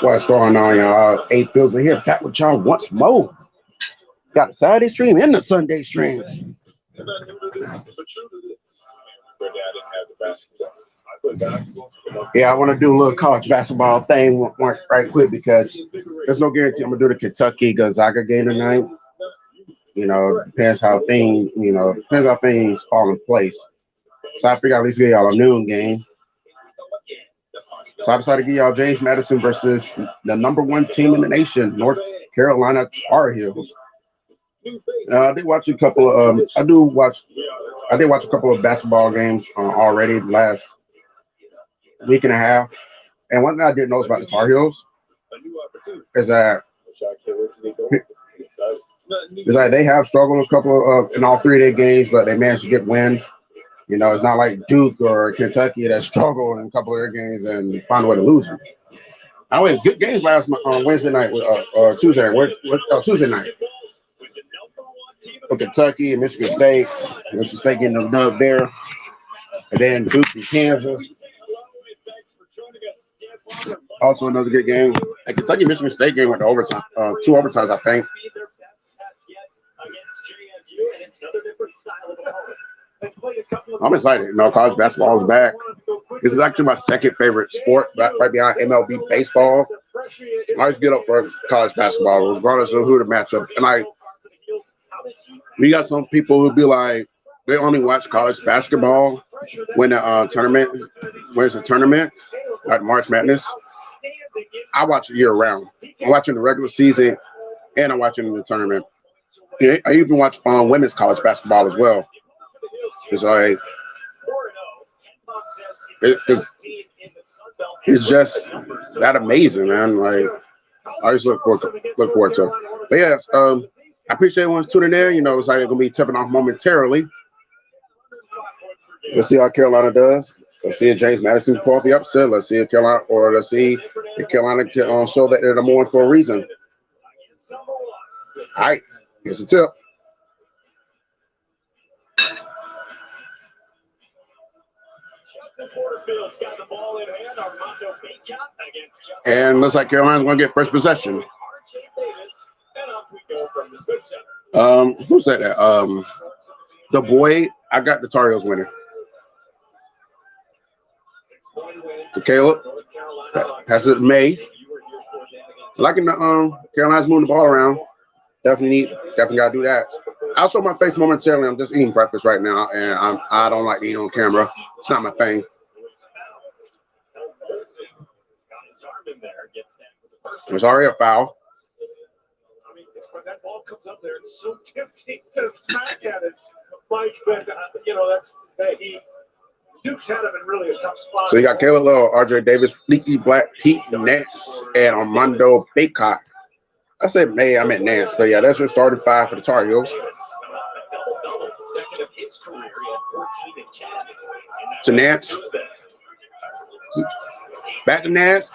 What's going on, y'all? A-Fizzle here, back with y'all once more. Got a Saturday stream and a Sunday stream. Yeah, I want to do a little college basketball thing right quick because there's no guarantee I'm gonna do the Kentucky Gonzaga game tonight. Depends how things fall in place. So I figure I'll at least give y'all a noon game. So I decided to give y'all James Madison versus the number one team in the nation, North Carolina Tar Heels. I did watch a couple of I did watch a couple of basketball games already last week and a half. And one thing I didn't know about the Tar Heels is that they have struggled a couple of in all three of their games, but they managed to get wins. It's not like Duke or Kentucky that struggled in a couple of their games and found a way to lose them. I went good games last on Wednesday night or Tuesday night. Tuesday night with Kentucky and Michigan State. Michigan State getting the dub there, and then Duke and Kansas. Also another good game. And Kentucky Michigan State game went to overtime, two overtimes, I think. I'm excited. College basketball is back. This is actually my second favorite sport, right behind MLB baseball. I always get up for college basketball, regardless of who the matchup. And we got some people who be like, they only watch college basketball when the when's the tournament, like March Madness. I watch it year round. I'm watching the regular season and I'm watching the tournament. Yeah, I even watch women's college basketball as well. It's like it's just that amazing, man. Like I just look forward to it. But yeah, I appreciate everyone's tuning in. It's like it's gonna be tipping off momentarily. Let's see how Carolina does. Let's see if James Madison pull off the upset. Let's see if Carolina can show that they're number one for a reason. All right, here's the tip. And looks like Carolina's going to get first possession. Who's that? The boy. I got the Tar Heels winning. To Caleb. Pass it to May. Liking the Carolina's moving the ball around. Definitely got to do that. I'll show my face momentarily. I'm just eating breakfast right now, and I don't like eating on camera. It's not my thing. It's already a foul. When that ball comes up there, it's so tempting to smack at it, Mike. But Duke's had him in really a tough spot. So you got Caleb Lowe, RJ Davis, Leaky Black, Pete Nance, and Armando Baycott. I said May, I meant Nance, but yeah, that's your starting five for the Tar Heels. To Nance. Back to Nance.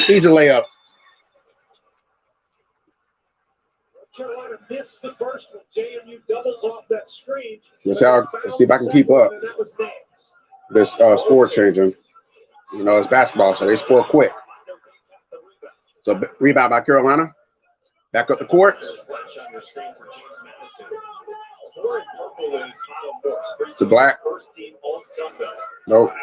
Easy layup. Carolina missed the first one. JMU doubles off that screen. Let's see if I can keep up. This score changing. It's basketball, so they score quick. So rebound by Carolina. Back up the court. To Black. Nope.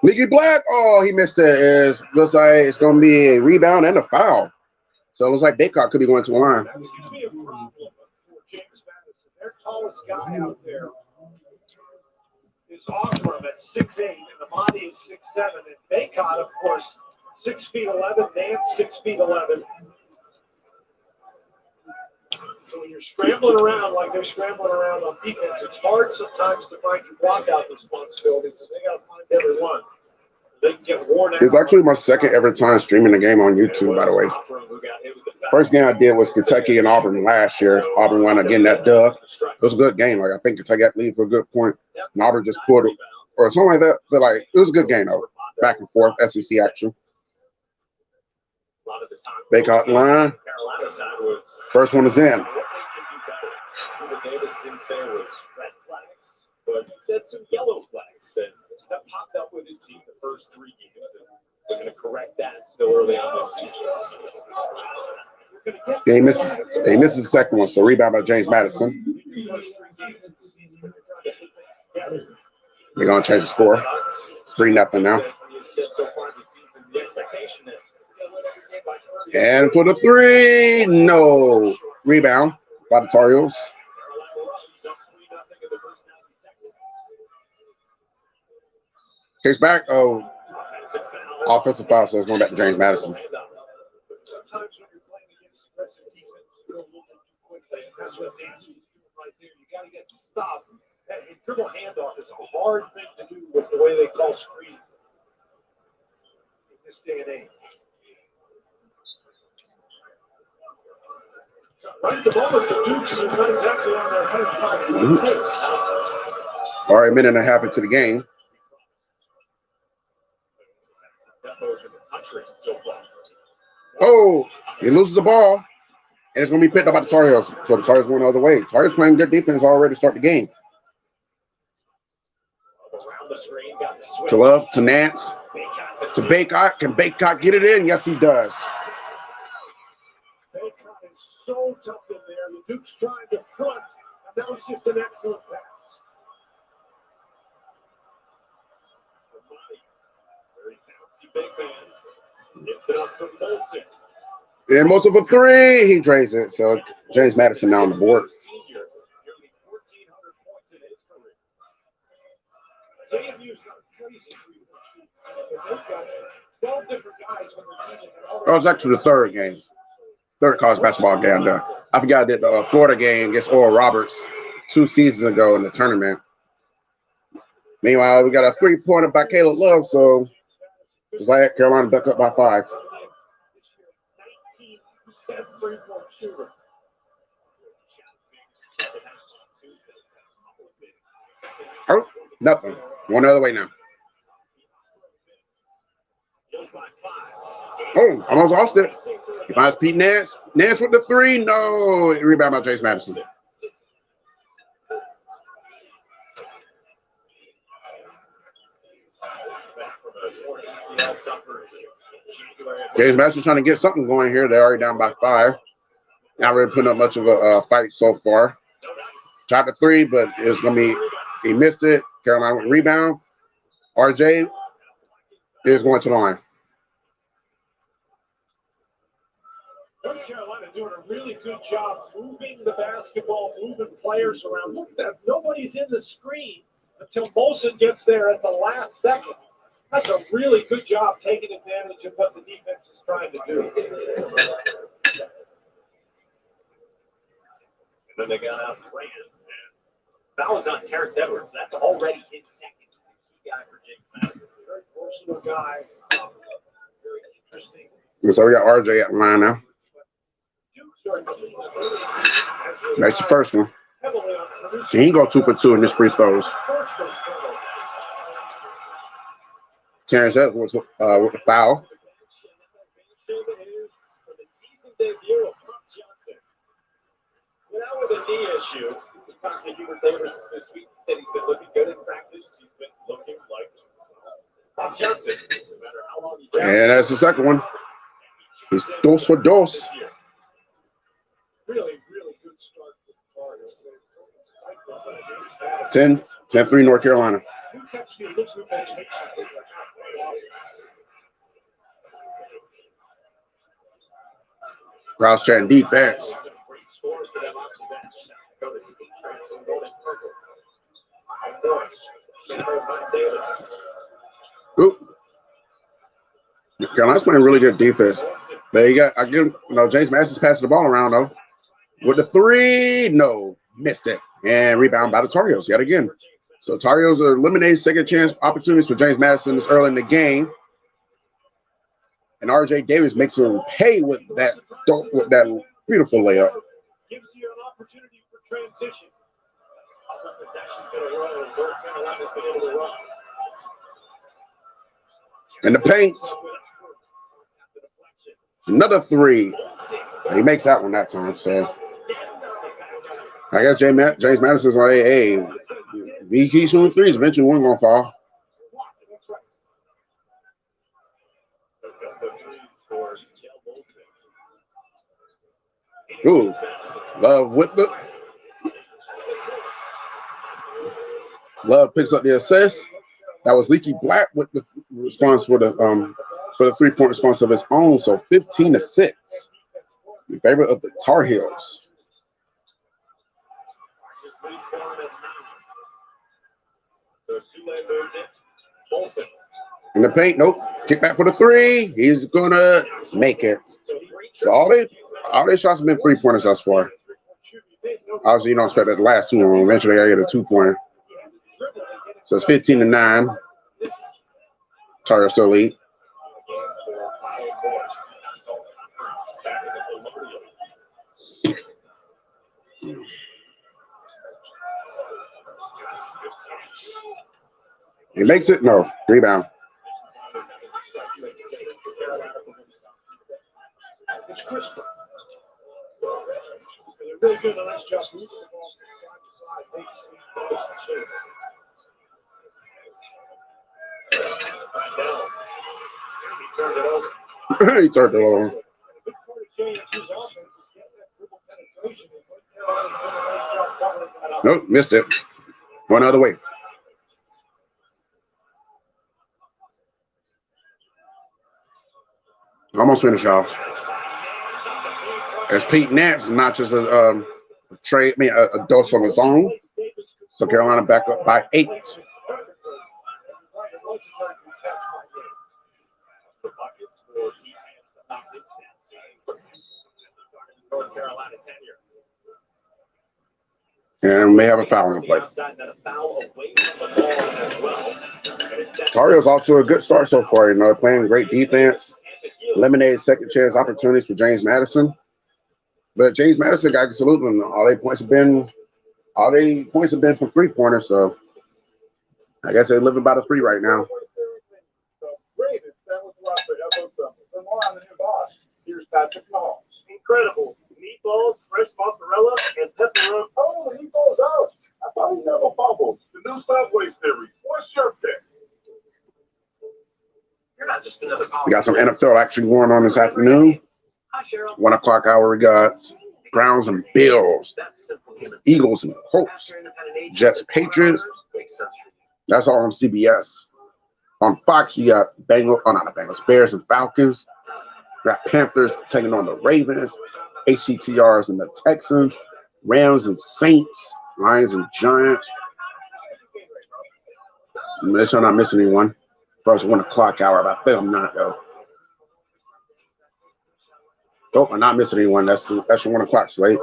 Leaky Black. Oh, he missed it. Looks like it's going to be a rebound and a foul. So it looks like Baycott could be going to the line. Their tallest guy out there is Osram at 6'8", and Amadi is 6'7", and Baycott, of course, 6'11", Nance 6'11". So when you're scrambling around like they're scrambling around on defense, it's hard sometimes to find your block-out responsibilities, and they got to find every one. They can get worn out. It's actually my second ever time streaming the game on YouTube, by the way. First game I did was Kentucky and Auburn last year. Auburn won again that dub. It was a good game. Like I think Kentucky got lead for a good point, and Auburn just pulled it or something like that. But like it was a good game though, back and forth SEC action. Baycott line. First one is in. Davis didn't say it was red flags, but he said some yellow flags that popped up with his team. first 3 games. They're going to correct that still early on this season. Yeah, he misses the second one, so rebound by James Madison. They're going to change the score. It's 3-0 now. And for the 3, no. Rebound by the Tar Heels. Kicks back. Oh, offensive foul, so it's going back to James Madison. Sometimes when you're playing against aggressive defense, you go a little bit too quickly, and that's what Nancy's doing right there. You got to get stopped. That dribble handoff is a hard thing to do with the way they call screen in this day and age. Right at the moment, the Dukes are not exactly on their pace. All right, a minute and a half into the game. Oh, he loses the ball, and it's going to be picked up by the Tar Heels. So the Tar Heels went the other way. Tar Heels playing good defense already to start the game. To Love, to Nance, to Baycott. Can Baycott get it in? Yes, he does. Baycott is so tough in there. The Duke's trying to front, and that was just an excellent pass. Very bouncy big man. Gets it up for Molson. And Molson for 3. He drains it. So James Madison now on the board. Senior, nearly 1,400 points in his career. JMU's got a crazy 3-point shooting. They've got 12 different guys when they're teaming. That was actually the third game. Third college basketball game. I forgot that the Florida game against Oral Roberts 2 seasons ago in the tournament. Meanwhile, we got a 3-pointer by Caleb Love, so just like Carolina back up by 5. Oh, nothing. One other way now. Oh, almost lost it. He finds Pete Nance. Nance with the 3. No. Rebound by James Madison. James Madison trying to get something going here. They're already down by 5. Not really putting up much of a fight so far. Shot the 3, but it was going to be, he missed it. Carolina with rebound. RJ is going to the line. North Carolina doing a really good job moving the basketball, moving players around. Look at that. Nobody's in the screen until Molson gets there at the last second. That's a really good job taking advantage of what the defense is trying to do. And then they got out playing. That was on Terrence Edwards. That's already his second. He's a key guy for James Madison. Very versatile guy. Very interesting. And so we got RJ at the line now. That's the first one. He ain't go 2 for 2 in his free throws. Terrence Edwards with the foul. Now with a knee issue, we talked to Hubert Davis this week. He said he's been looking good in practice. He's been looking like Bob Johnson, no matter how long he's out. And that's the second one. He's dose for dose. Really, really good start for the 10-3 North Carolina. Crowd's chatting defense. Oop. Carolina's playing really good defense. But I give James Madison's passing the ball around though. With the 3, no, missed it. And rebound by the Tar Heels yet again. So Tar Heels are eliminating second chance opportunities for James Madison this early in the game. And RJ Davis makes him pay with that beautiful layup. Gives you an opportunity for transition. In the paint. Another 3. He makes that one that time. So I guess James Madison's like, hey, he keeps shooting 3s. Eventually, one going to fall. Ooh, Love with the Love picks up the assist. That was Leaky Black with the response for the 3-point response of his own. So 15-6 in favor of the Tar Heels. In the paint, nope. Kick back for the 3. He's gonna make it. So all their shots have been 3-pointers thus far. Obviously, you don't expect that the last 2. Eventually, I get a 2-pointer. So it's 15-9. Tar Heels still lead. He makes it. No. Rebound. It's crisper. They're really good on this job. Moving the ball from side to side. He turned it over. He turned it over. Nope, missed it. One other way. Almost finished off. As Pete Nance notches a dose on his own. So Carolina back up by 8. And we have a foul in play. Tar Heels off to a good start so far. You know, playing great defense. Eliminated second chance opportunities for James Madison. But James Madison got to salute them. All their points have been from 3-pointers. So I guess they're living by the 3 right now. Here's Patrick Mahomes. Incredible. Meatballs, fresh mozzarella, and pepperoni. Oh, the meatballs out. I thought he never fumbled. The new Subway series. What's your pick? You're not just another. We got some NFL action going on this afternoon. 1 o'clock hour, we got Browns and Bills, Eagles and Colts, Jets, Patriots. That's all on CBS. On Fox, you got Bears and Falcons. We got Panthers taking on the Ravens, HCTRs and the Texans, Rams and Saints, Lions and Giants. Make sure I'm not missing anyone. First 1 o'clock hour, but I think I'm not though. Nope, I'm not missing anyone. That's your 1 o'clock slate.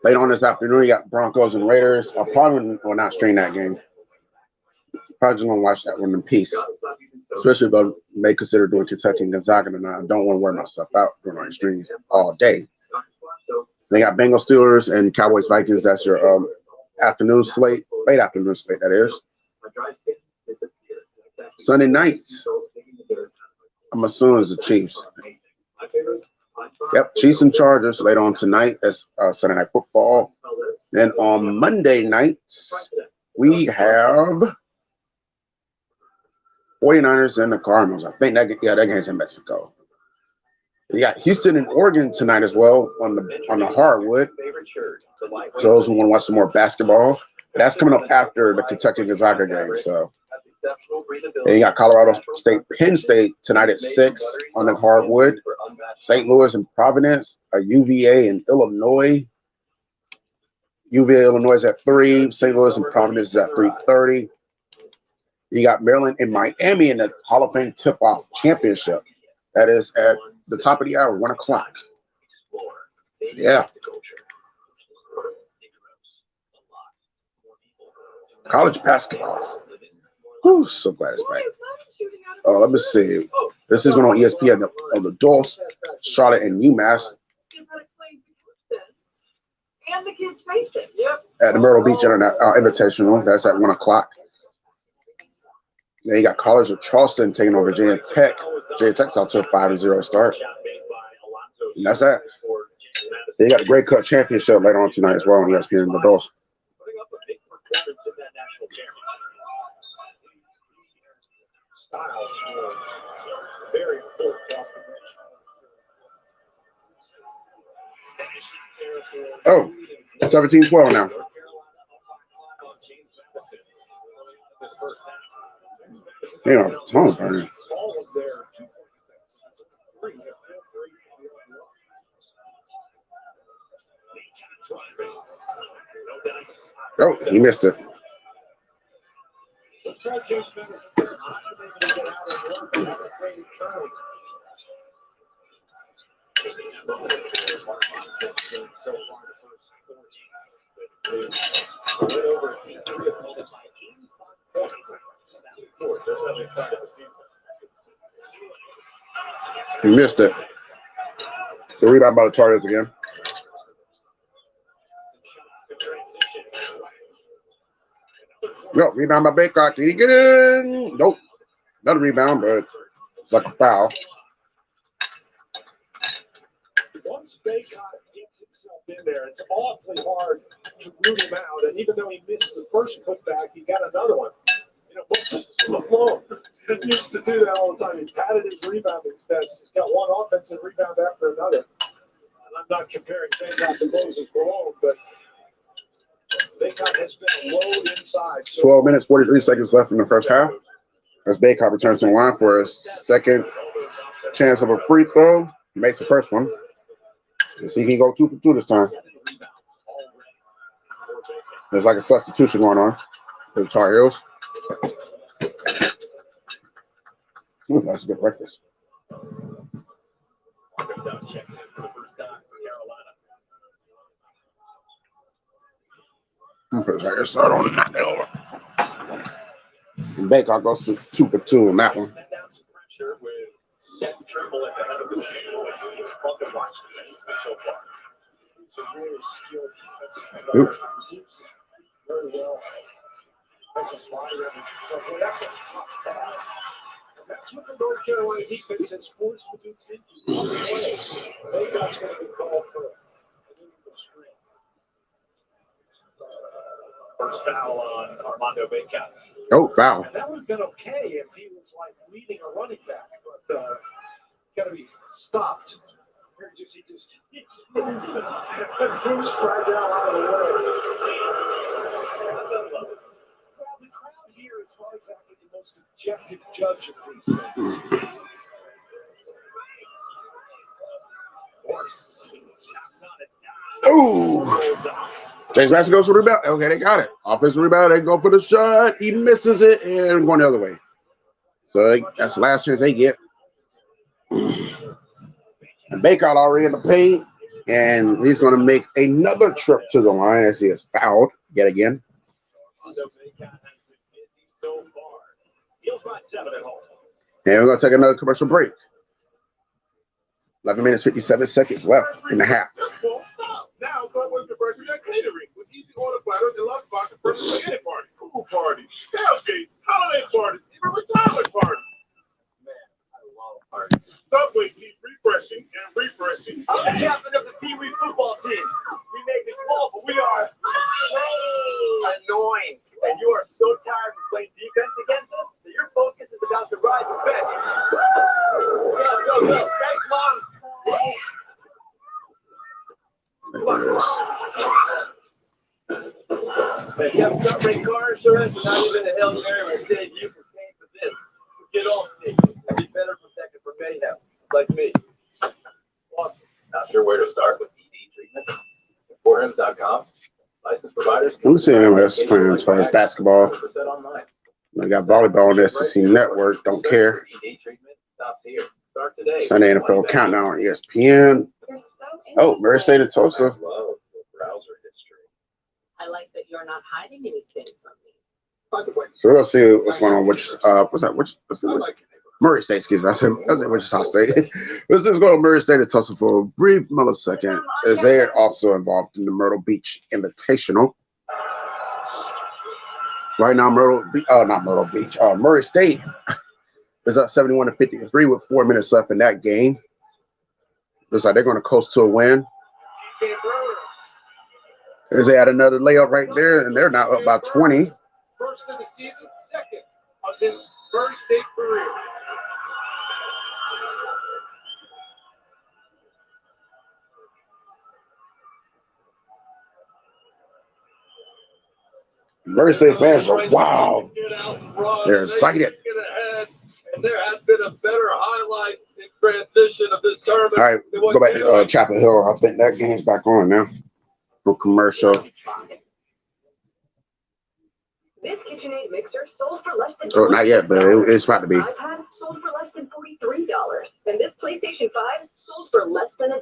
Late on this afternoon, you got Broncos and Raiders. I'll probably will not stream that game. Probably just gonna watch that one in peace. Especially if I may consider doing Kentucky and Gonzaga tonight. I don't want to wear myself out during my streams all day. They got Bengals, Steelers, and Cowboys, Vikings. That's your afternoon slate, late afternoon slate, that is. Sunday nights, I'm assuming it's the Chiefs. Yep, Chiefs and Chargers later on tonight. That's Sunday Night Football. Then on Monday nights, we have 49ers and the Cardinals. I think that game's in Mexico. We got Houston and Oregon tonight as well on the hardwood. So those who want to watch some more basketball. That's coming up after the Kentucky Gonzaga game. So and you got Colorado State, Penn State tonight at 6 on the hardwood. St. Louis and Providence, UVA and Illinois. UVA, Illinois is at 3. St. Louis and Providence is at 3:30. You got Maryland and Miami in the Hall of Fame tip-off championship. That is at the top of the hour, 1 o'clock. Yeah. College basketball. Whew, so glad it's back. Let me see. This is going on ESPN on the Dulce, Charlotte, and UMass. At the Myrtle Beach Invitational. That's at 1 o'clock. Then you got College of Charleston taking over Virginia Tech. Virginia Tech's out to a 5-0 start. And that's that. Then you got the Grey Cup Championship later on tonight as well on ESPN in the Dulce. Oh, 17-12 now. Damn, Tom's burning. Oh, he missed it. He missed it. The rebound by the Tigers again. No, rebound by Baycott. Did he get in? Nope. Another rebound, but it's like a foul. Once Baycott gets himself in there, it's awfully hard to root him out. And even though he missed the first putback, he got another one. You know, Malone used to do that all the time. He padded his rebounding stats. He's got one offensive rebound after another. And I'm not comparing Baycott to Moses Malone, but Baycott has been a load inside. 12 minutes, 43 seconds left in the first half. As Baycott returns to the line for a second chance of a free throw. He makes the first one. Let's see if he can go 2 for 2 this time. There's like a substitution going on for the Tar Heels. Ooh, that's a good breakfast. Right, start on and knock it over. And Baycott goes to 2 for 2 in that one. Ooh. That's what the North Carolina defense has forced the Dukes into. Baycott's going to be called for an illegal screen. First foul on Armando Baycott. Oh, foul. And that would have been okay if he was like leading a running back, but got to be stopped. He just Bruce fragile out of the way. Well, the crowd here is not exactly the most objective judge of these things. Oh. James Madison goes for the rebound. Okay, they got it. Offensive rebound. They go for the shot. He misses it and going the other way. So that's the last chance they get. And Baycott already in the paint, and he's going to make another trip to the line as he is fouled yet again. And we're going to take another commercial break. 11 minutes, 57 seconds left in the half. Now, go with the first catering with easy order platters and lunchbox and personal spaghetti party, pool party, tailgate, holiday parties, even retirement parties. Man, I love parties. Subway keeps refreshing and refreshing. I'm the captain of the Pee Wee football team. We may be small, but we are annoying. And you are so tired of playing defense against us that your focus is about to ride the bench. Go. Thanks, Mom. If you have gut-rate car insurance, not even a Hail Mary will save you from paying for this. So get Allstate and be better protected from mayhem, like me. Awesome. Not sure where to start with ED treatment? Forhims.com. Licensed providers. Let me see MLS playing as far as basketball. Online. I got volleyball on the SEC Network. Don't care. ED treatment stops here. Start today. Sunday NFL Countdown on ESPN. Oh, Murray State and Tulsa. Love the browser history. I like that you're not hiding anything from me. By the way, So we'll see what's going on. What's I like it. Murray State, excuse me. I said Wichita State. Let's just go to Murray State and Tulsa for a brief millisecond, as they are also involved in the Myrtle Beach Invitational. Right now, Murray State is up 71-53 with 4 minutes left in that game. Looks like they're going to coast to a win. As they had another layup right there, and they're now up by 20. First of the season, second of his Murray State career. Murray State fans are wow. They're excited. And there has been a better highlight in transition of this tournament. All right, go back to Chapel Hill. I think that game's back on now. For commercial. This KitchenAid mixer sold for less than Oh, not yet, but it's about to be. iPad sold for less than $43, and this PlayStation 5 sold for less than $1. I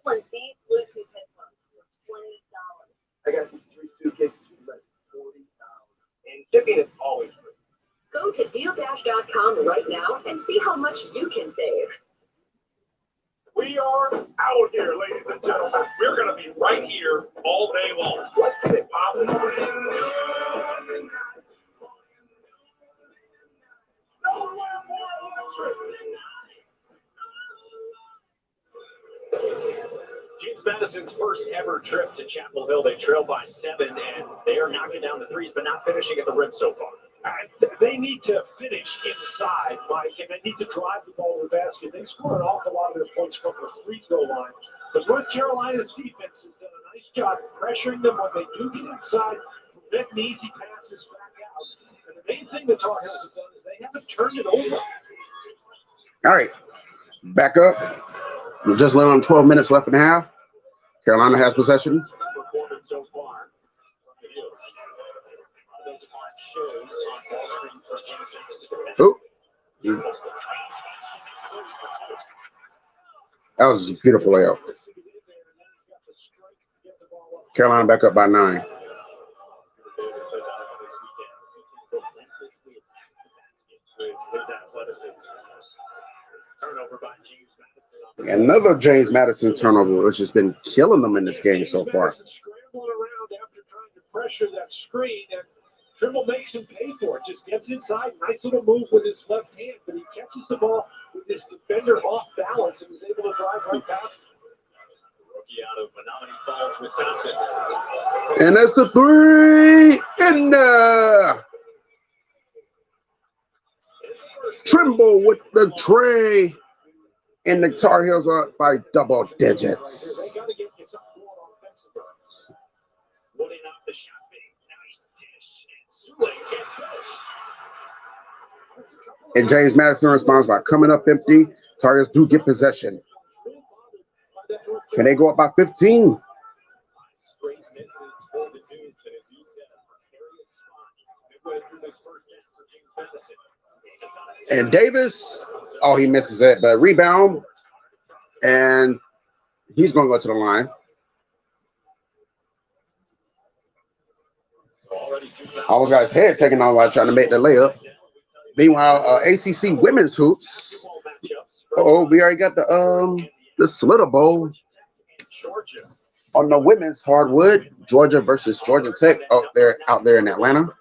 want these Bluetooth headphones for $20. I got these 3 suitcases for less than $40. And shipping is always free. Go to DealDash.com right now and see how much you can save. We are out here, ladies and gentlemen. We're going to be right here all day long. Let's get it popping. James Madison's first ever trip to Chapel Hill. They trail by 7, and they are knocking down the threes, but not finishing at the rim so far. They need to finish inside, Mike, and they need to drive the ball to the basket. They score an awful lot of their points from the free throw line. But North Carolina's defense has done a nice job pressuring them when they do get inside, preventing easy passes back out. And the main thing the Tar Heels have done is they haven't turned it over. All right, back up. We're just a little on 12 minutes left in the half. Carolina has possession. Performance so far. Oh, that was a beautiful layup. Carolina back up by 9. Another James Madison turnover, which has been killing them in this game so far. Scrambling around after trying to pressure that screen, and Trimble makes him pay for it. Just gets inside, nice little move with his left hand, but he catches the ball with his defender off balance and is able to drive right past him. Rookie out of Menominee Falls, Wisconsin. And that's the 3 in there. Trimble with the tray. And the Tar Heels are up by double digits. And James Madison responds by coming up empty. Tar Heels do get possession. Can they go up by 15? And Davis, oh, he misses it, but rebound, and he's going to go to the line. Almost got his head taken off while trying to make the layup. Meanwhile, ACC women's hoops. Oh, we already got the Slitter Bowl on the women's hardwood. Georgia versus Georgia Tech out there in Atlanta.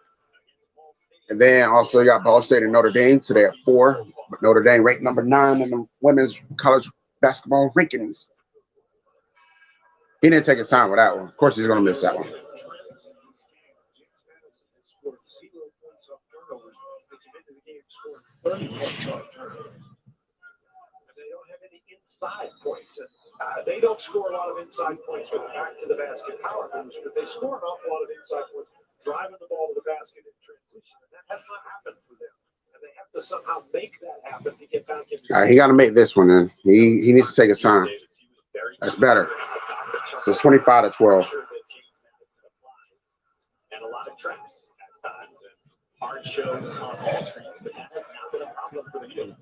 And then also you got Ball State and Notre Dame today at 4. But Notre Dame ranked number 9 in the women's college basketball rankings. He didn't take his time with that one. Of course, he's going to miss that one. They don't have any inside points. And, they don't score a lot of inside points with back to the basket power moves, but they score an awful lot of inside points driving the ball to the basket in transition. And that has not happened for them. And they have to somehow make that happen to get back in. All right, he got to make this one then. He needs to take his time. That's better. So it's 25 to 12. And a lot of traps at times and hard shows on all screens, but that has not been a problem for the Heels.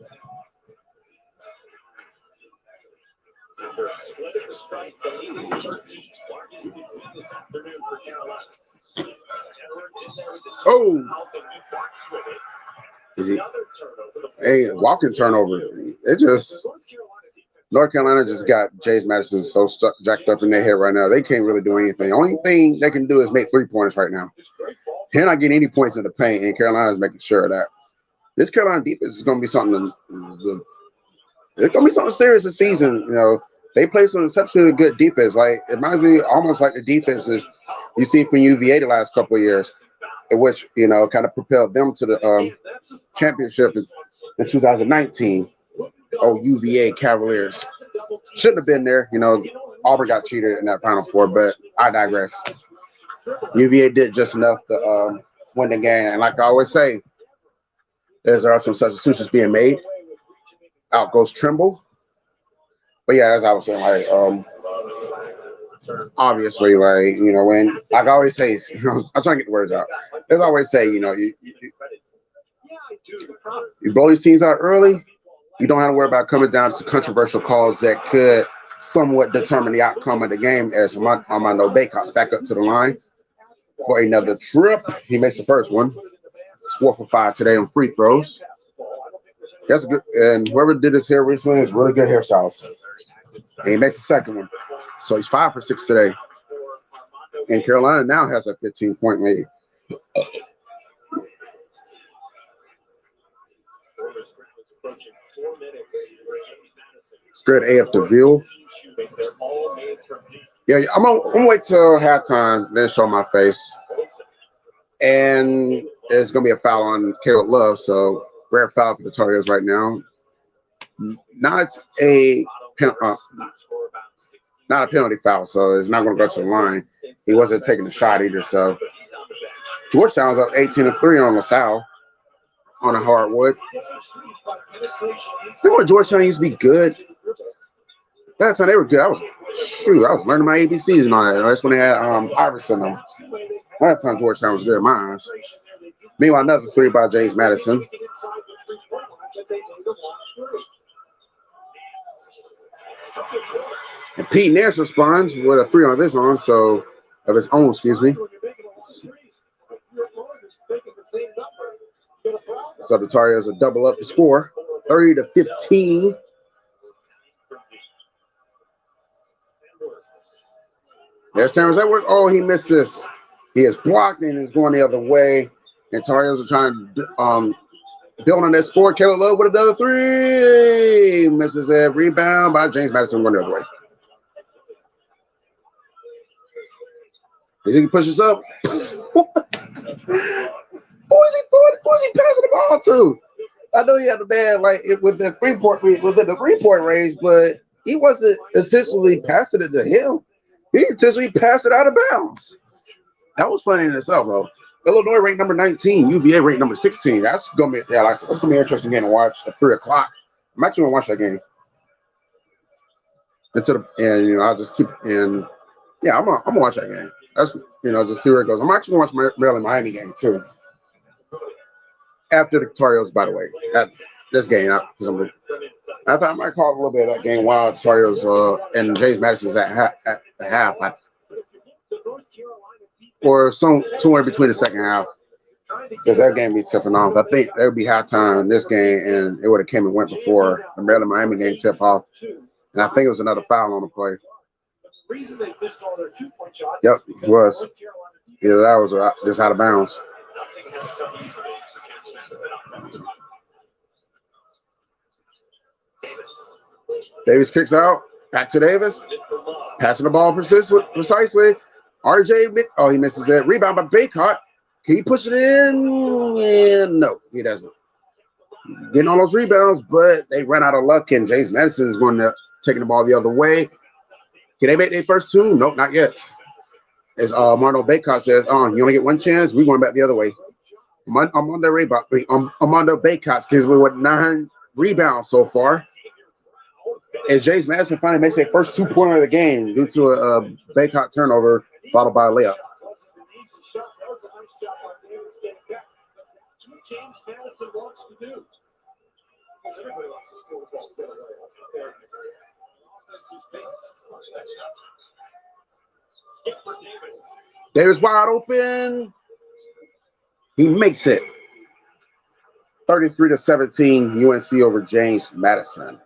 After a split at the strike, the lead is 13. Largest it's been this afternoon for Carolina. Oh. Hey, walking turnover. It just North Carolina just got James Madison so jacked up in their head right now. They can't really do anything. The only thing they can do is make 3-pointers right now. They're not getting any points in the paint, and Carolina's making sure of that. This Carolina defense is going to be something. It's going to be something serious this season. You know, they play some exceptionally good defense. Like it reminds me almost like the defenses you see from UVA the last couple of years, in which kind of propelled them to the championship in 2019. Oh, UVA Cavaliers shouldn't have been there. Auburn got cheated in that Final Four, but I digress. UVA did just enough to win the game. And like I always say, there are some substitutions being made. Out goes Trimble. But yeah, as I was saying, like obviously, like when like I always say, I'm trying to get the words out. As I always say, you blow these teams out early, you don't have to worry about coming down to controversial calls that could somewhat determine the outcome of the game. As Armando Baycott's back up to the line for another trip. He makes the first one. It's 4 for 5 today on free throws. That's good. And whoever did his hair recently is really good hairstyles. And he makes the second one. So he's 5 for 6 today. And Carolina now has a 15-point lead. It's good A up the view. Yeah, I'm gonna wait till halftime, then show my face. And there's gonna be a foul on Caleb Love, so rare foul for the Tar Heels right now. Not a penalty foul, so it's not gonna go to the line. He wasn't taking the shot either, so Georgetown's up 18-3 on LaSalle on a hardwood. I think when Georgetown used to be good. That time they were good. I was learning my ABCs and all that. That's when they had Iverson on. That time Georgetown was good in my eyes. Meanwhile, another three by James Madison. And Pete Nance responds with a three on his own, so of his own, excuse me. So the Tar Heels will double up the score, 30-15. There's Terrence Edwards. Oh, he missed this. He is blocked and is going the other way. And Tar Heels are trying to build on that score. Caleb Love with another three. Misses that rebound by James Madison going the other way. As he pushes up. Who is he passing the ball to? I know he had a bad with the three-point range, but he wasn't intentionally passing it to him. He intentionally passed it out of bounds. That was funny in itself, though. Illinois ranked number 19, UVA ranked number 16. That's gonna be it's gonna be an interesting game to watch at 3 o'clock. I'm actually gonna watch that game. I'll just keep I'm gonna watch that game. That's just see where it goes. I'm actually gonna watch Maryland Miami game too. After the Tar Heels, by the way, this game, because I might call it a little bit of that game while Tar Heels and James Madison's at the half, or somewhere between the second half, because that game be tipping off. I think there would be halftime in this game, and it would have came and went before the Maryland Miami game tip off, and I think it was another foul on the play. Yep, it was. Yeah, that was just out of bounds. Davis kicks out. Back to Davis. Passing the ball precisely. RJ, he misses it. Rebound by Baycott. Can he push it in? And no, he doesn't. Getting all those rebounds, but they ran out of luck, and James Madison is going to taking the ball the other way. Can they make their first two? Nope, not yet. As Armando Baycott says, you only get one chance. We're going back the other way. Armando Baycott gives me 9 rebounds so far. And James Madison finally makes their first 2-pointer of the game due to a Baycott turnover, followed by a layup. Davis wide open. He makes it. 33-17, UNC over James Madison.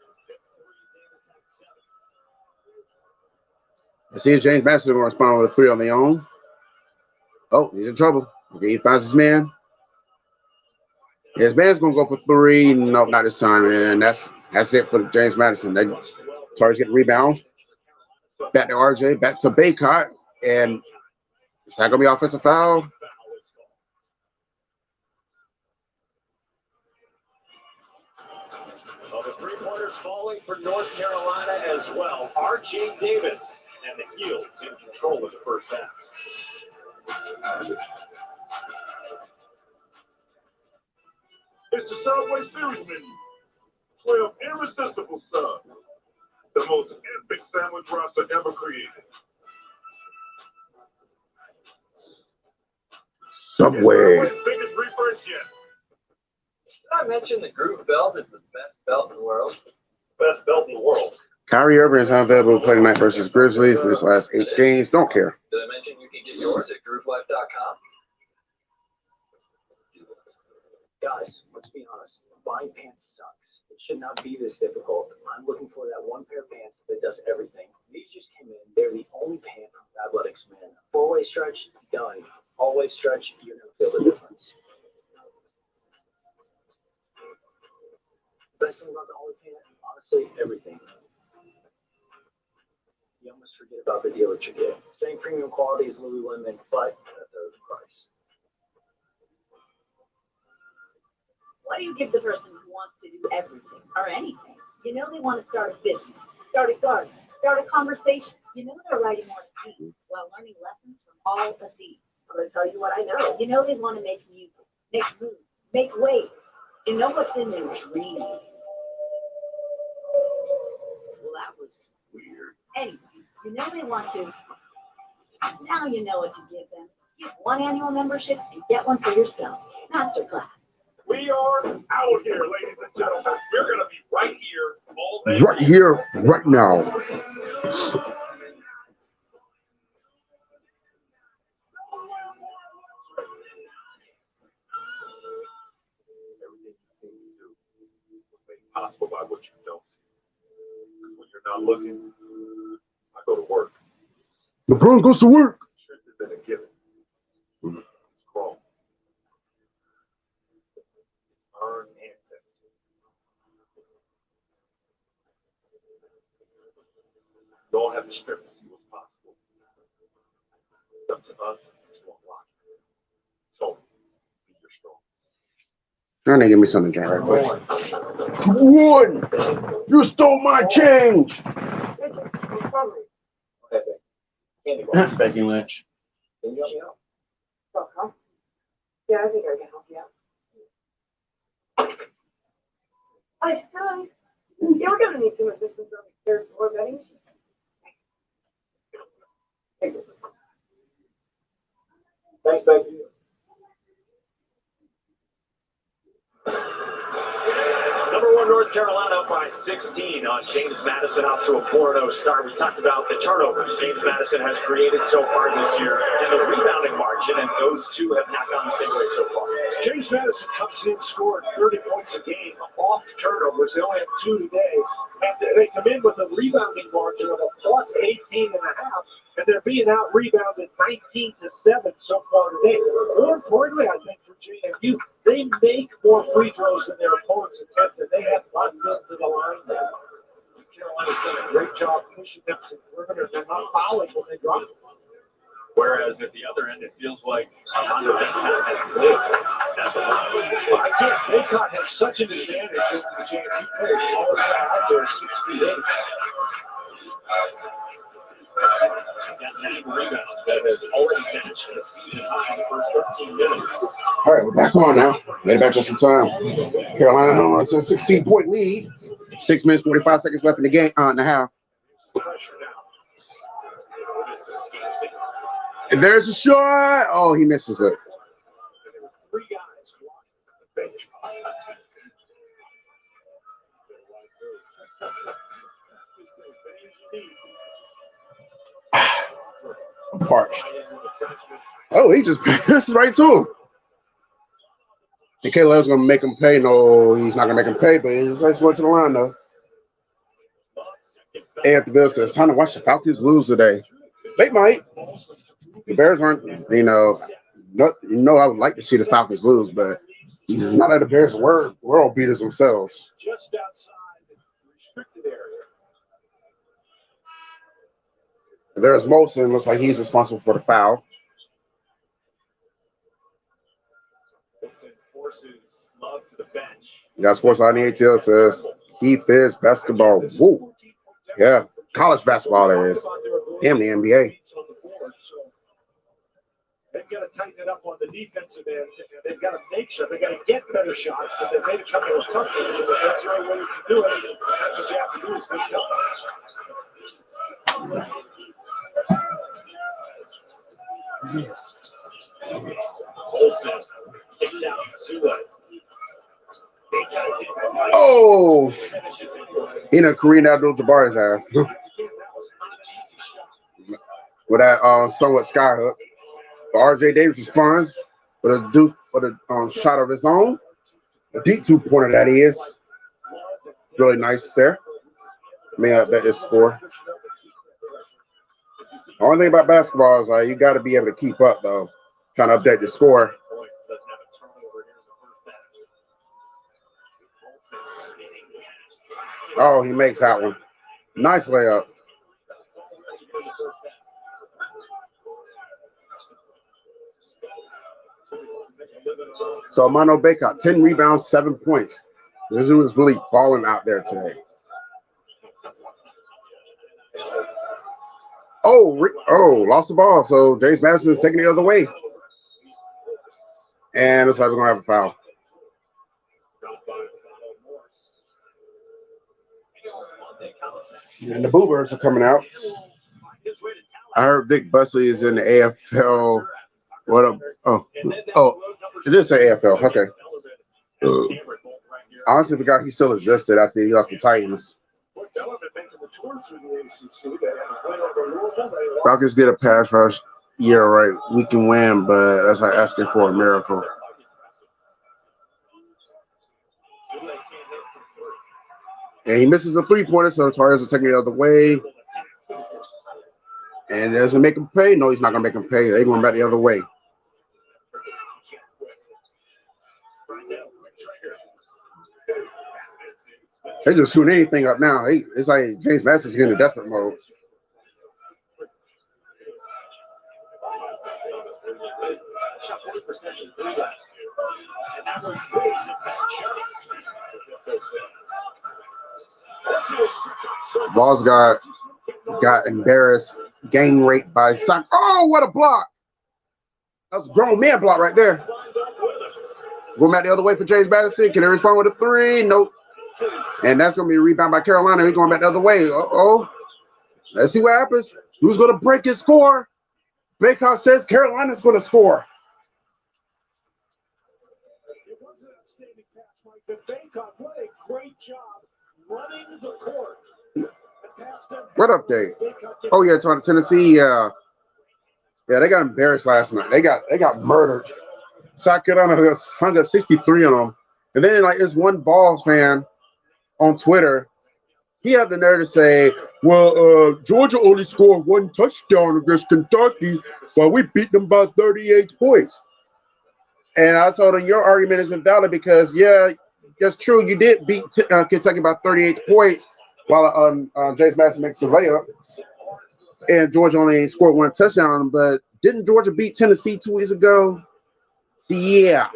I see James Madison going to respond with a 3 on their own. Oh, he's in trouble. Okay, he finds his man. His man's going to go for 3. Nope, not this time, and that's it for James Madison. Tar Heels get the rebound. Back to RJ, back to Baycott, and it's not going to be offensive foul. Well, the three-pointers falling for North Carolina as well. R.J. Davis and the Heels in control of the first half. It's the Subway Series menu. 12 irresistible subs. The most epic sandwich roster ever created. Subway. Biggest refresh yet. Did I mention the Groove Belt is the best belt in the world? Best belt in the world. Kyrie Irving is unavailable to play tonight versus Grizzlies in his last 8 games. Don't care. Did I mention you can get yours at GrooveLife.com? Guys, let's be honest. Buying pants sucks. It should not be this difficult. I'm looking for that one pair of pants that does everything. These just came in. They're the only pant from Athletics Men. 4-way stretch, done. All-way stretch, you're going to feel the difference. Best thing about the all-way pant, honestly, everything. You almost forget about the deal that you get. Same premium quality as Lululemon, but at a third the price. What do you give the person who wants to do everything or anything? You know they want to start a business, start a garden, start a conversation. You know they're writing more than me while learning lessons from all of these. I'm going to tell you what I know. You know they want to make music, make moves, make waves. You know what's in their dreams. Well, that was weird. Anyway, you know they want to. Now you know what to give them. Get one annual membership and get one for yourself. Masterclass. We are out here, ladies and gentlemen. We're going to be right here all day. Right here, right now. Everything you see me do was made possible by what you don't see. Because when you're not looking, I go to work. LeBron goes to work. Strength is in a given. It's grown. Earned and tested. You all have the strength to see what's possible. It's up to us to unlock it. So, be your strong. Trying to give me something to drink right quick. One! You stole my change! Candy bar. Becky Lynch. Can you help me out? Oh, huh? Yeah, I think I can help you out. Hi, sons. Yeah, we're gonna need some assistance over here for vending machine. Thanks, Becky. Number 1 North Carolina up by 16 on James Madison, off to a 4-0 start. We talked about the turnovers James Madison has created so far this year and the rebounding margin, and those two have not gone the same way so far. James Madison comes in, scored 30 points a game off turnovers. They only have 2 today. And they come in with a rebounding margin of a plus 18.5, and they're being out-rebounded 19-7 so far today. More importantly, I think for JMU, they make more free throws than their opponents attempt, and they have gotten into the line now. Carolina's done a great job pushing them to the perimeter. They're not fouling when they drop it. Whereas at the other end, it feels like Armando Bacot has lived at the line. I can't. Bacot has such an advantage over the JMU players. All the guys out there 6'8". Got 9 rebounds that has already matched the season high in the first 13 minutes. All right, we're back on now. Made it back just in time. Carolina on to a 16-point lead. 6 minutes, 45 seconds left in the game, in the half. Pressure now. And there's a shot. Oh, he misses it. 3 guys walking the bench. I'm parched. Oh, he just passed right to him. And Caleb's going to make him pay. No, he's not going to make him pay, but he's going to the line, though. Hey, at the Bill says, time to watch the Falcons lose today. They might. The Bears aren't, I would like to see the Falcons lose, but not that the Bears are world beaters themselves. Just outside the restricted area. There's Molson. Looks like he's responsible for the foul. Forces Love to the bench. Yeah, Sports Line ATL says A-Fizzle basketball. Woo. Yeah, college basketball that is. Damn, the NBA. They got to tighten it up on the defensive end. And they've got to make sure they got to get better shots, but they've made a couple of tough ones. And that's the only way you can do it. That's what you have to do is make tough ones. Olsen kicks out to Oh, he done Kareem Abdul-Jabbar's ass with that somewhat sky hook. But R.J. Davis responds with a shot of his own. A deep two-pointer that is. Really nice there. May I bet this score. The only thing about basketball is you got to be able to keep up, though. Trying to update the score. Oh, he makes that one. Nice layup. So Mano Baycott, 10 rebounds, 7 points. Mizzou is really balling out there today. Oh, lost the ball. So James Madison is taking it the other way. And looks like we're going to have a foul. And the Boobers are coming out. I heard Vic Busley is in the AFL. What up? Oh, it did say AFL. Okay. I honestly forgot he still existed after he left the Titans. Falcons get a pass rush. Yeah, right. We can win, but that's like asking for a miracle. And he misses a three-pointer, so the Tigers are taking it the other way. And does it make him pay? No, he's not going to make him pay. They're going back the other way. They just shooting anything up now. It's like James Madison's getting in desperate mode. Ball's got embarrassed, gang raped by Sock. Oh, what a block! That's a grown man block right there. Going back the other way for James Madison. Can they respond with a three? Nope. And that's going to be a rebound by Carolina. They're going back the other way. Uh-oh. Let's see what happens. Who's going to break his score? Baycott says Carolina's going to score. It was an outstanding pass, Mike. But Baycott, what a great job running the court. What update? Oh, yeah, Tennessee. Yeah, they got embarrassed last night. They got murdered. South Carolina hung a 63 on them. And then, this one Balls fan on Twitter, he had the nerve to say, well, Georgia only scored one touchdown against Kentucky while we beat them by 38 points. And I told him, your argument is invalid because, yeah, that's true. You did beat Kentucky by 38 points while James Madison makes the layup. And Georgia only scored one touchdown on them. But didn't Georgia beat Tennessee 2 weeks ago? See, yeah.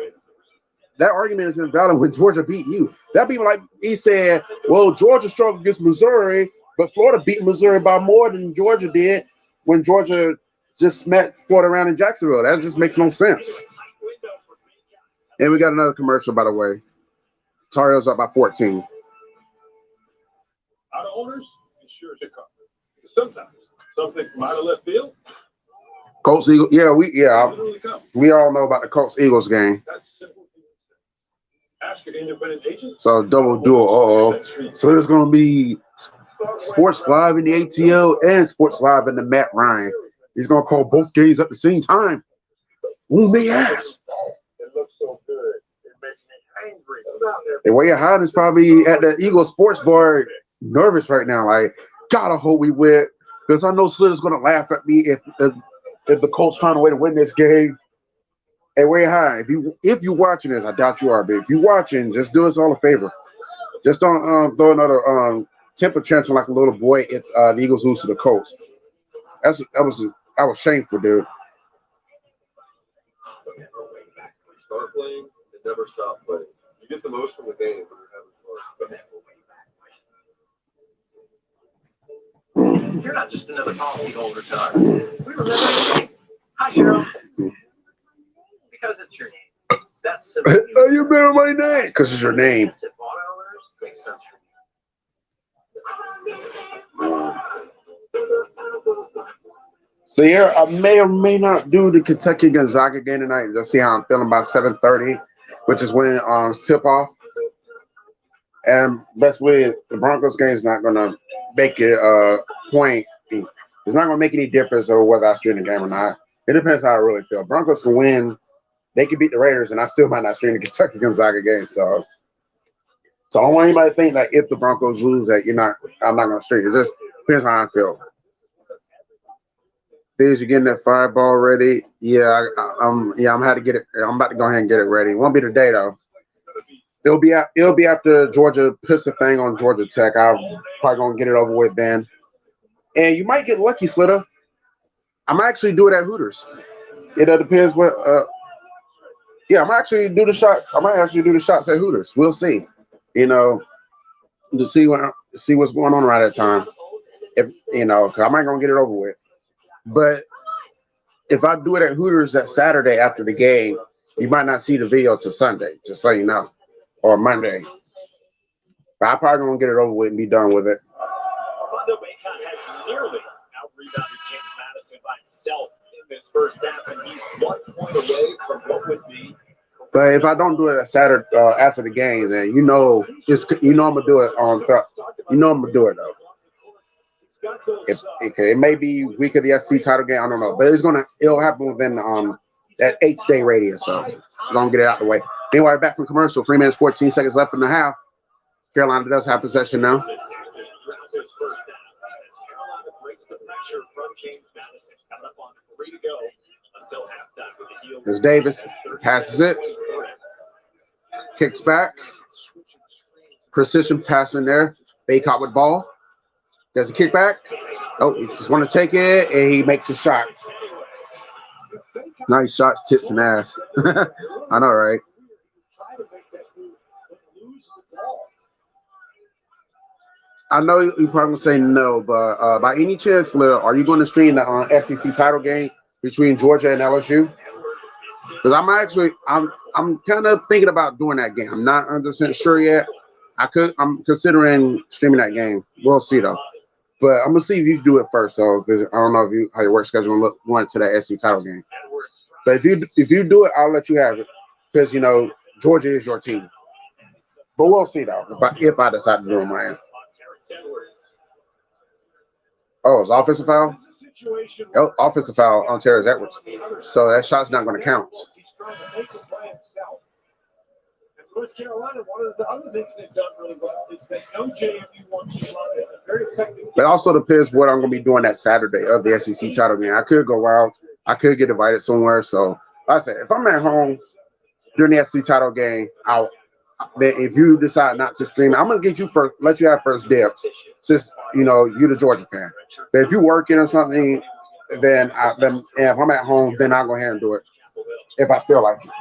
That argument is invalid when Georgia beat you. That'd be like he said, well, Georgia struggled against Missouri, but Florida beat Missouri by more than Georgia did when Georgia just smacked Florida around in Jacksonville. That just makes no sense. And we got another commercial, by the way. Tar Heels up by 14. Out of owners, insurance your car. Sometimes something from out of left field. Colts Eagles. Yeah, we all know about the Colts Eagles game. That's simple. Ask your independent agent. So double duel. So there's gonna be Sports Live in the ATL and Sports Live in the Matt Ryan. He's gonna call both games at the same time. On the ass. It looks so good. It makes me angry. The way you're hiding is probably at the Eagles Sports Bar, nervous right now. Like, gotta hope we win, because I know Slitter's gonna laugh at me if the Colts find a way to win this game. Hey, way high. If you're watching this, I doubt you are, but if you're watching, just do us all a favor. Just don't throw another temper tantrum like a little boy if the Eagles lose to the Colts. That was shameful, dude. Start playing and never stop playing. You get the most from the game when you're having fun. You're not just another policyholder to us. We remember you. Hi, Cheryl. Because it's your name. That's simple. Oh, you better my name because it's your name. Tip auto owners makes sense for me. So yeah, I may or may not do the Kentucky Gonzaga game tonight. Let's see how I'm feeling about 7:30, which is when tip off. And best way the Broncos game is not gonna make it a point. It's not gonna make any difference over whether I stream the game or not. It depends how I really feel. Broncos can win, they can beat the Raiders, and I still might not stream the Kentucky Gonzaga game. So I don't want anybody to think that if the Broncos lose that I'm not gonna stream. It just depends how I feel. Fizz, you getting that fireball ready? Yeah, I'm had to get it. I'm about to go ahead and get it ready. It won't be today though. It'll be after Georgia puts the thing on Georgia Tech. I'm probably gonna get it over with then. And you might get lucky, Slitter. I might actually do it at Hooters. It depends what. Yeah, I might actually do the shot. I might actually do the shots at Hooters. We'll see. To see what's going on around that time. If because I might gonna get it over with. But if I do it at Hooters that Saturday after the game, you might not see the video till Sunday, just so you know, or Monday. But I'm probably gonna get it over with and be done with it. Armando Bacon has nearly out-rebounded James Madison by himself in this first half, and he's 1 point away from what would be. But if I don't do it at Saturday after the game, then I'm gonna do it on. I'm gonna do it though. It may be week of the SEC title game. I don't know, but it'll happen within that 8-day radius. So I'm gonna get it out the way. Anyway, back from commercial. 3 minutes, 14 seconds left in the half. Carolina does have possession now. As Davis passes it, kicks back, precision passing there. Baycott with ball. Does a kickback. Oh, he just want to take it, and he makes a shot. Nice shots, tits and ass. I know, right? I know you're probably going to say no, but by any chance, Lil, are you going to stream the SEC title game between Georgia and LSU? Because I'm kind of thinking about doing that game. I'm not 100% sure yet. I'm considering streaming that game. We'll see though. But I'm gonna see if you do it first, so because I don't know how your work schedule look going to that SC title game. But if you do it, I'll let you have it because Georgia is your team. But we'll see though if I decide to do it my end. Oh, it's offensive foul. Oh, offensive foul on Terrence Edwards. So that shot's not going to count. North Carolina, one of the other things they've done really well is they know JMU wants to run it very effectively. But also depends what I'm going to be doing that Saturday of the SEC title game. I could go out. I could get invited somewhere. So, like I said, if I'm at home during the SEC title game, if you decide not to stream, I'm going to get you first, let you have first dibs since, you're the Georgia fan. But if you're working or something, then if I'm at home, then I'll go ahead and do it if I feel like it.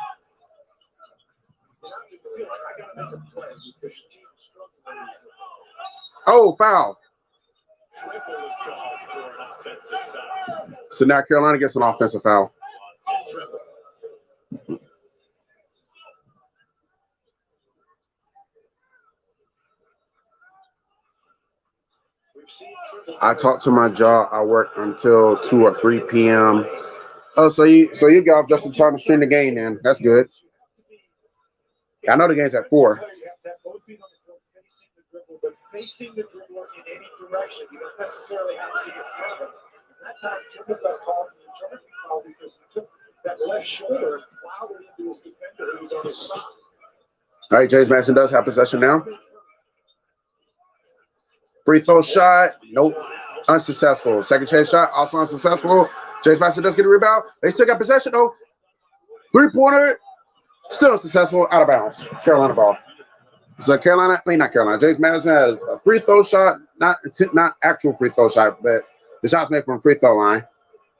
Oh, foul. So now Carolina gets an offensive foul. I talk to my job. I work until 2 or 3 p.m. Oh, so you get off just in time to stream the game then. That's good. I know the game's at 4. Facing the dribbler in any direction. You don't necessarily have to be in front of him. That time, Trimble got called in the charging foul because he took that left shoulder and plowed it into his defender who was on his side. All right, James Madison does have possession now. Free throw shot. Nope. Unsuccessful. Second chance shot. Also unsuccessful. James Madison does get a rebound. They still got possession, though. 3-pointer. Still unsuccessful. Out of bounds. Carolina ball. So not Carolina. James Madison has a free throw shot, not actual free throw shot, but the shot's made from free throw line.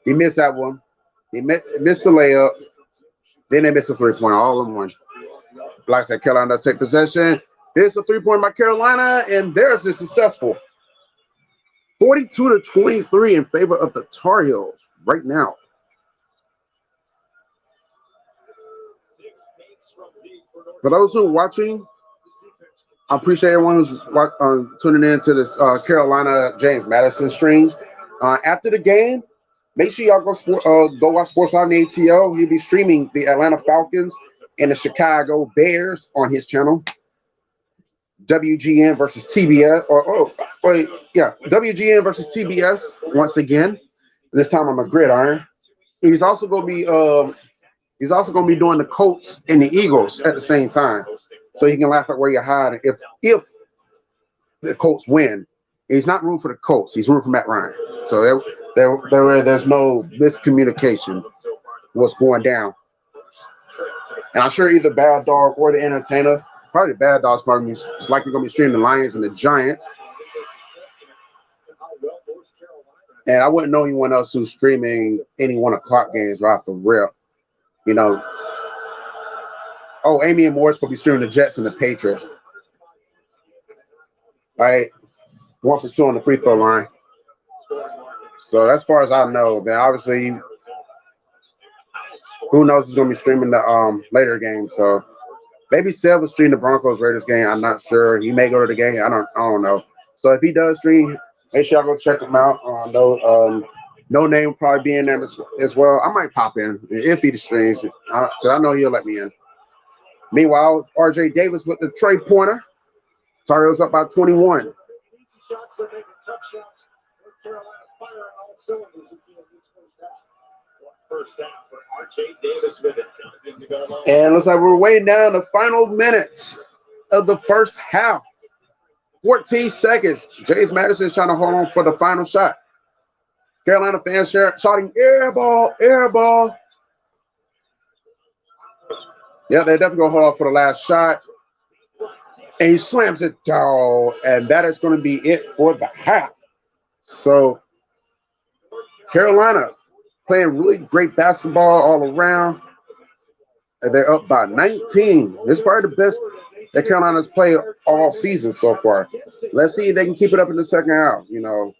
He missed that one. He missed the layup. Then they missed a 3-pointer, all in one. Like I said, Carolina does take possession. Here's a 3-pointer by Carolina, and theirs is successful. 42-23 in favor of the Tar Heels right now. For those who are watching, I appreciate everyone who's tuning in to this Carolina James Madison stream. After the game, make sure y'all go watch Sports Live on the ATL. He'll be streaming the Atlanta Falcons and the Chicago Bears on his channel. WGN versus TBS, WGN versus TBS once again. This time on the gridiron. He's also going to be doing the Colts and the Eagles at the same time, so he can laugh at where you're hiding if the Colts win. He's not rooting for the Colts. He's rooting for Matt Ryan. So there's no miscommunication what's going down. And I'm sure either Bad Dog or the Entertainer, probably the Bad Dog's probably likely going to be streaming the Lions and the Giants. And I wouldn't know anyone else who's streaming any 1 o'clock games right off the rip. You know. Oh, Amy and Moore's probably streaming the Jets and the Patriots. All right. 1 for 2 on the free throw line. So as far as I know, then obviously who knows who's going to be streaming the later game. So maybe Seb will stream the Broncos Raiders game. I'm not sure. He may go to the game. I don't know. So if he does stream, make sure y'all go check him out. No Name will probably be in there as well. I might pop in if he streams, because I know he'll let me in. Meanwhile, RJ Davis with the trade pointer. Tar Heels up by 21. And looks like we're way down the final minutes of the first half. 14 seconds. James Madison is trying to hold on for the final shot. Carolina fans shouting, air ball, air ball. Yeah, they're definitely going to hold on for the last shot. And he slams it down. And that is going to be it for the half. So Carolina playing really great basketball all around. And they're up by 19. This is probably the best that Carolina's played all season so far. Let's see if they can keep it up in the second half. You know,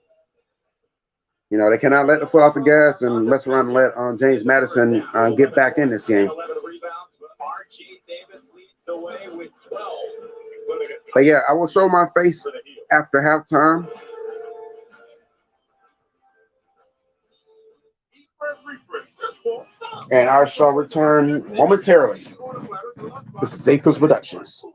they cannot let the foot off the gas and mess around and let James Madison get back in this game. But yeah, I will show my face after halftime. And I shall return momentarily. This is A-Fizzle Productions.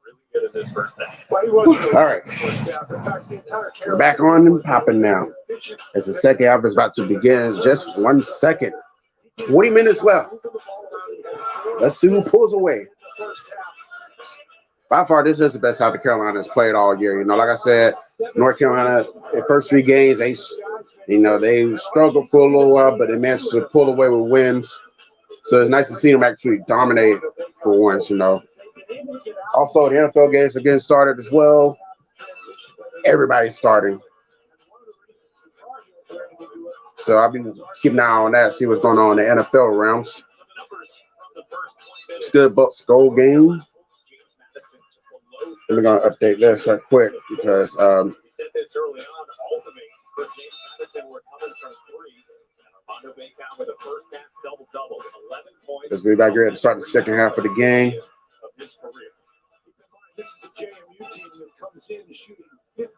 Really good in this first half. All right. We're back on and popping now. As the second half is about to begin, just 1 second. 20 minutes left. Let's see who pulls away. By far, this is the best South Carolina has played all year. You know, like I said, North Carolina, the first 3 games, they struggled for a little while, but they managed to pull away with wins. So it's nice to see them actually dominate for once, you know. Also, the NFL games are getting started as well. Everybody's starting. So I'll be keeping an eye on that, see what's going on in the NFL realms. Still Bucks goal game. We're going to update this right quick because as we back here to start the second half of the game. This is a JMU team that comes in shooting 59%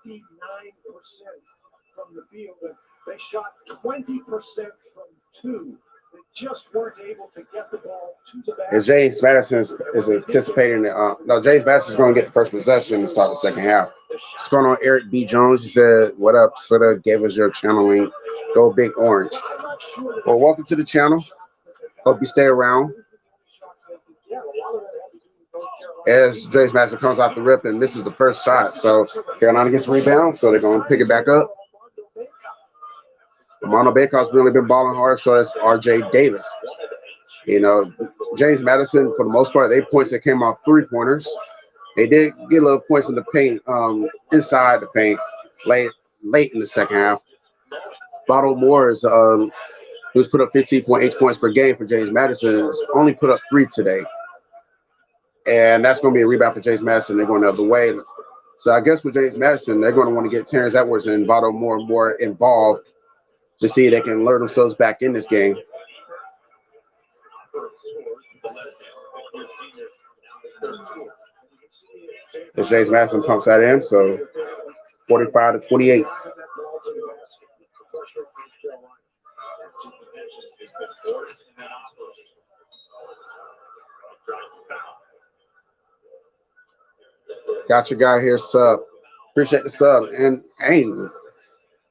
from the field. And they shot 20% from 2. They just weren't able to get the ball to the basket. As James Madison is anticipating that, James Madison is going to get the first possession and start the second half. What's going on, Eric B. Jones? He said, "What up, Sutter? Gave us your channel link. Go Big Orange." Well, welcome to the channel. Hope you stay around. As James Madison comes off the rip and misses the first shot, so Carolina gets a rebound, so they're going to pick it back up. Mono Baycock's really been balling hard, so that's R.J. Davis. You know, James Madison, for the most part, 8 points that came off 3-pointers. They did get little points in the paint, inside the paint, late in the second half. Bottle Moore's, who's put up 15.8 points per game for James Madison, has only put up 3 today. And that's going to be a rebound for James Madison. They're going the other way. So I guess with James Madison, they're going to want to get Terrence Edwards and Votto more involved to see if they can lure themselves back in this game. As James Madison pumps that in, so 45-28. Got your guy here, sub. Appreciate the sub. And hey,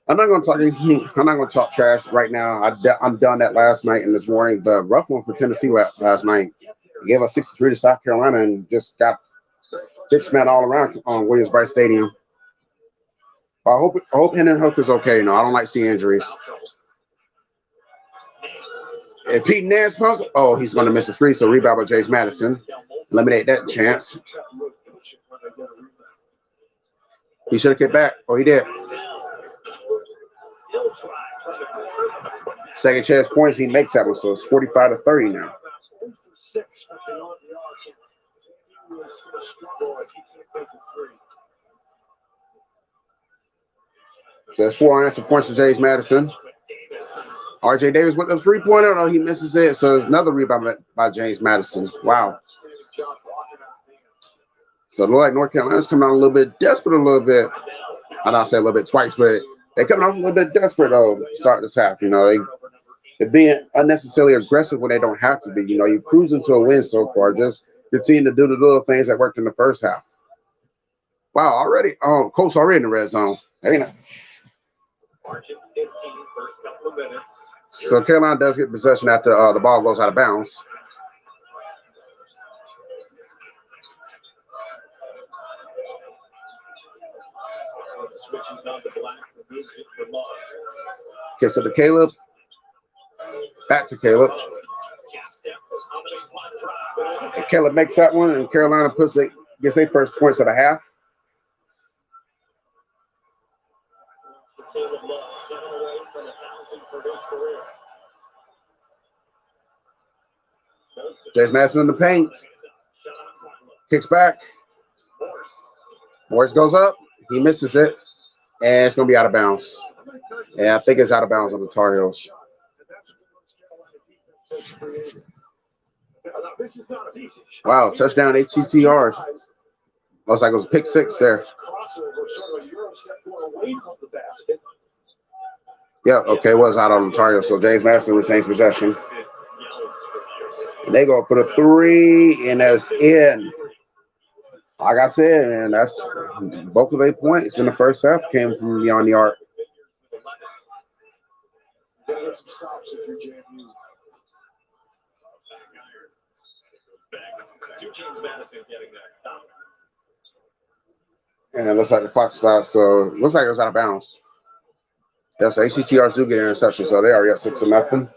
I'm not going to talk trash right now. I'm done that last night and this morning. The rough one for Tennessee last night. They gave us 63 to South Carolina and just got bitch man all around on Williams-Brice Stadium. I hope Hendon Hooker's okay. You know, I don't like seeing injuries. If Pete Nance pumps, he's going to miss a 3, so rebound by James Madison. Eliminate that chance. He should have kicked back. Oh, he did. Second chance points, he makes that one, so it's 45-30 now. So that's 4 unanswered points for James Madison. R.J. Davis with the 3-pointer. Oh, he misses it. So it's another rebound by James Madison. Wow. So it looks like North Carolina's coming out a little bit desperate a little bit. I don't say a little bit twice, but they're coming out a little bit desperate start this half. You know, they're being unnecessarily aggressive when they don't have to be. You know, you're cruising to a win so far. Just continue to do the little things that worked in the first half. Wow, already. Colts already in the red zone. Ain't it? So Carolina does get possession after the ball goes out of bounds. Gets it to Caleb. Back to Caleb. And Caleb makes that one, and Carolina gets their first points of the half. James Madison in the paint. Kicks back. Morris goes up. He misses it. And it's going to be out of bounds. Yeah, I think it's out of bounds on the Tar Heels. Wow, touchdown ATTRs. Looks like it was pick 6 there. Yeah, okay, it was out on the Tar Heels. So James Madison retains possession. And they go for the 3, and that's in. Like I said, man, that's both of their points in the first half came from beyond the arc. Madison getting that stop. And it looks like the clock stopped, so it looks like it was out of bounds. Yes, ACTRs do get an interception, so they already up 6-0.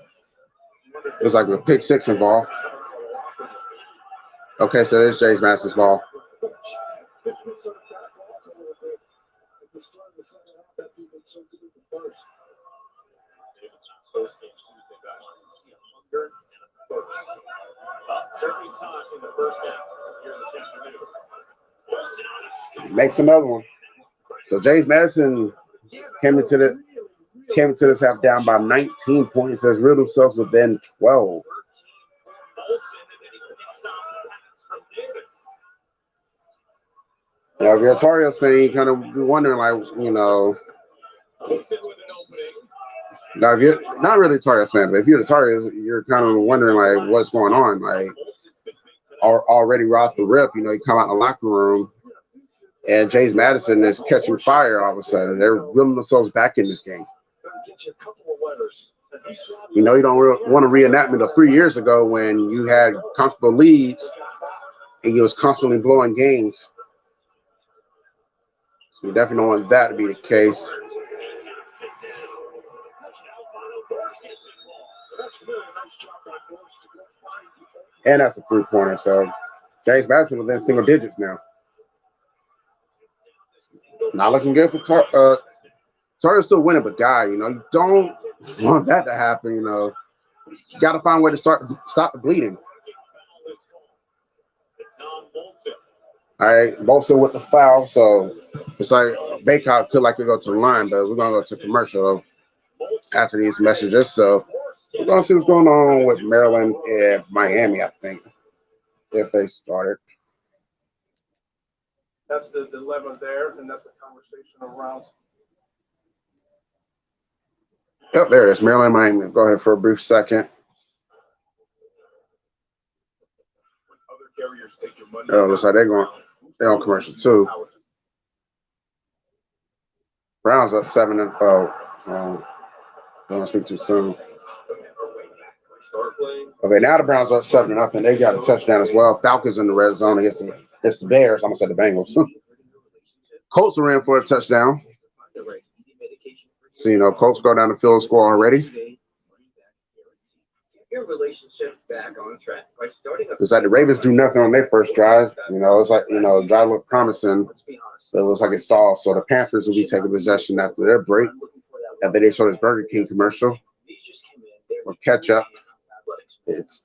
Looks like a pick six involved. Okay, so this is James Madison's ball. Certainly saw it in the first half here this afternoon. Makes another one. So James Madison came into this half down by 19 points as real themselves within 12. Now, if you're a Tar Heels fan, you kind of be wondering, like, you know. Now, if you're not really a Tar Heels fan, but if you're the Tar Heels, you're kind of wondering, like, what's going on. Like, already right off the rip, you know, you come out in the locker room, and James Madison is catching fire all of a sudden. They're reeling themselves back in this game. You know, you don't want a reenactment of 3 years ago when you had comfortable leads and you was constantly blowing games. So you definitely don't want that to be the case. And that's a three-pointer, so James Madison within single digits now. Not looking good for Tar Heels still winning, but guy, you know, you don't want that to happen, you know. You got to find a way to stop the bleeding. All right, Bolsa with the foul, so it's like Baycott could like to go to the line, but we're going to go to commercial after these messages. So we're going to see what's going on with Maryland and Miami, I think, if they started. That's the dilemma there, and that's the conversation around. Yep, there it is. Maryland, Miami. Go ahead for a brief second. Other carriers take your money. Oh, looks like they're on commercial too. Browns up 7-0. Don't speak too soon. Okay, now the Browns are up 7-0. They got a touchdown as well. Falcons in the red zone against the Bears. I almost said the Bengals. Colts are in for a touchdown. So, you know, Colts go down the field and score already. Your relationship back on track by starting It's like the Ravens do nothing on their first drive. You know, it's like, you know, the drive looked promising. It looks like it stalled. So the Panthers will be taking possession after their break. After they show this Burger King commercial. Or ketchup.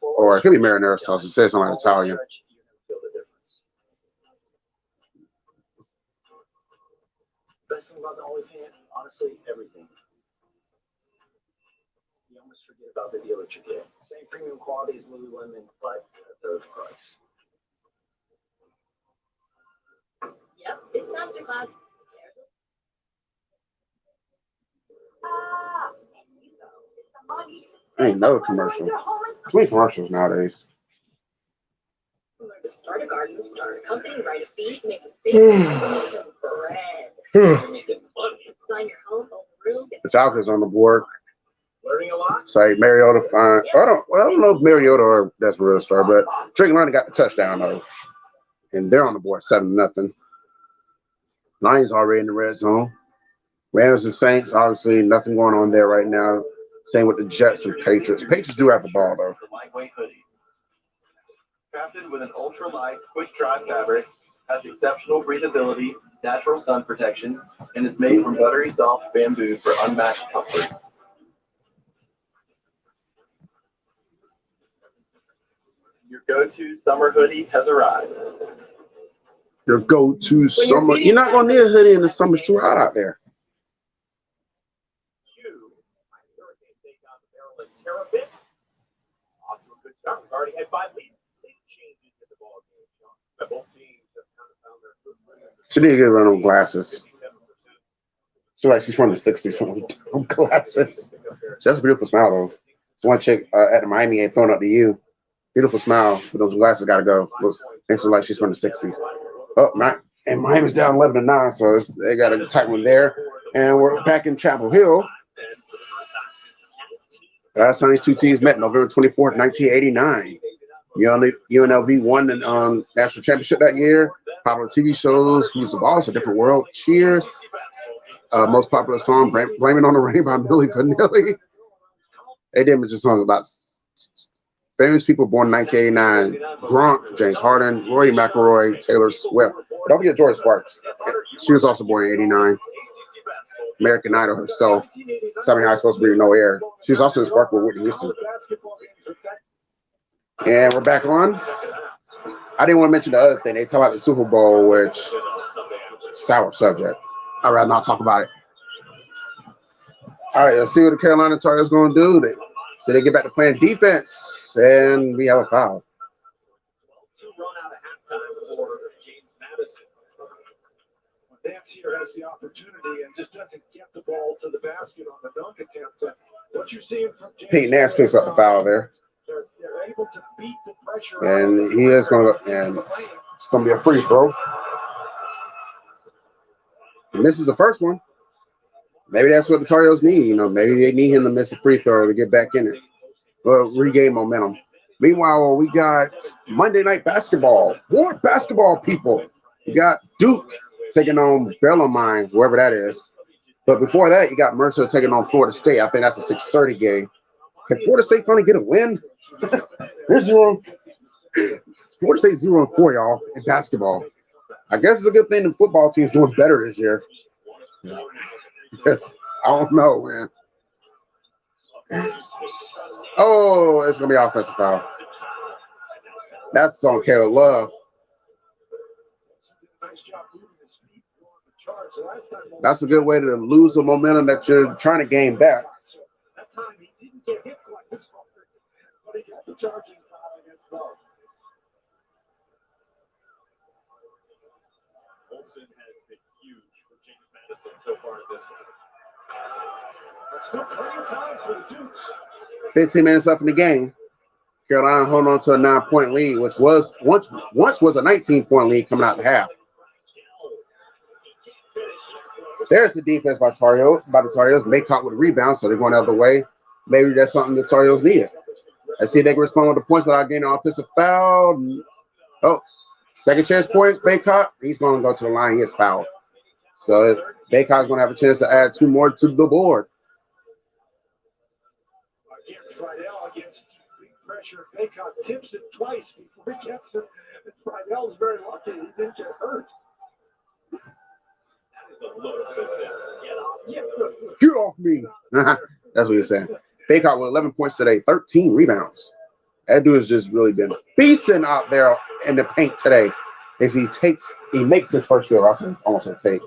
Or it could be marinara sauce. It says something Italian. Best thing about the OnlyFans, honestly, everything. You almost forget about the deal that you're getting. Same premium quality as Lululemon, but at a third price. Yep, it's Masterclass. Ain't another commercial. Too many commercials nowadays. Learn to start a garden, start a company, write a feed, make a business, bread. Making money. Sign your home, own room. The Falcons on the board. Learning a lot. Say Mariota fine. I don't know if Mariota or that's a real star, but Drake London got the touchdown though. And they're on the board 7-0. Lions already in the red zone. Rams and Saints, obviously nothing going on there right now. Same with the Jets and Patriots. Patriots do have the ball though. Lightweight hoodie. Crafted with an ultra-light, quick-dry fabric, has exceptional breathability, natural sun protection, and is made from buttery soft bamboo for unmatched comfort. Your go-to summer hoodie has arrived. Your go-to summer. You're not gonna need a hoodie in the summer. It's too hot out there. Off to a good start. We've already had 5 lead changes in the ball game. Both teams have kind of found their footprint. She did get a run on glasses. She like she's from the 60s on glasses. She has a beautiful smile though. There's one chick at the Miami ain't throwing up to you. Beautiful smile, but those glasses gotta go. Looks like she's from the 60s. Oh, and Miami's down 11-9, so they got a tight one there. And we're back in Chapel Hill. Last time these two teams met, November 24th, 1989. UNLV won the national championship that year. Popular TV shows, Who's the Boss, A Different World, Cheers. Most popular song, Blame It on the Rain by Milli Vanilli. They did mention songs about famous people born in 1989. Gronk, James Harden, Rory McIlroy, Taylor Swift. Don't forget George Sparks. She was also born in 89. American Idol herself. Something I was supposed to be no air. She was also in Spark with Whitney Houston. And we're back on. I didn't want to mention the other thing. They talk about the Super Bowl, which sour subject. I'd rather not talk about it. All right, let's see what the Carolina Tar Heels going to do. So they get back to playing defense, and we have a foul. Nance here has the opportunity and just doesn't get the ball to the basket on the dunk attempt. What you're seeing from Pete Nance picks up the foul there. They're able to beat the pressure. And he is going to, and it's going to be a free throw. And this is the first one. Maybe that's what the Tar Heels need. Maybe they need him to miss a free throw to get back in it. Well, regain momentum. Meanwhile, we got Monday Night Basketball. More basketball people. We got Duke taking on Bellarmine, whoever that is. But before that, you got Mercer taking on Florida State. I think that's a 6:30 game. Can Florida State finally get a win? Florida State 0-4, y'all, in basketball. I guess it's a good thing the football team's doing better this year. Because I don't know, man. Oh, it's going to be offensive foul. That's on Caleb Love. That's a good way to lose the momentum that you're trying to gain back. That time he didn't get hit quite this far, but he got the charging foul against Love. Olsen has been huge for James Madison so far in this one. But still plenty of time for the Dukes. 15 minutes left in the game. Carolina holding on to a 9-point lead, which was once was a 19-point lead coming out the half. There's the defense by the Tar Heels. They caught with a rebound, so they're going the other way. Maybe that's something the Tar Heels needed. Let's see if they can respond with the points without getting an offensive foul. Oh, second chance points, Baycott. He's going to go to the line. He gets fouled. So Baycott's going to have a chance to add 2 more to the board. Again, Friedel against big pressure. Baycott tips it twice before he gets it. Friedel's very lucky. He didn't get hurt. Get off me. That's what he's saying. Baycott with 11 points today, 13 rebounds. That dude has just really been feasting out there in the paint today. As he makes his first field. I almost said take.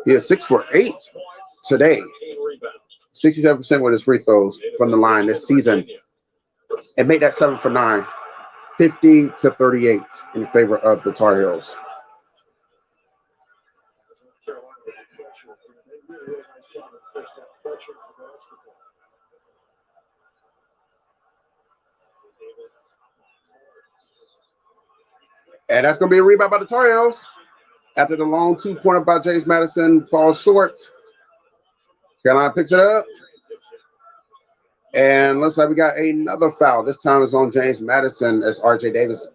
He is 6 for 8 today. 67% with his free throws from the line this season. And make that 7 for 9. 50-38 in favor of the Tar Heels. And that's going to be a rebound by the Tar Heels. After the long 2-pointer by James Madison falls short. Carolina picks it up. And looks like we got another foul. This time it's on James Madison as R.J. Davis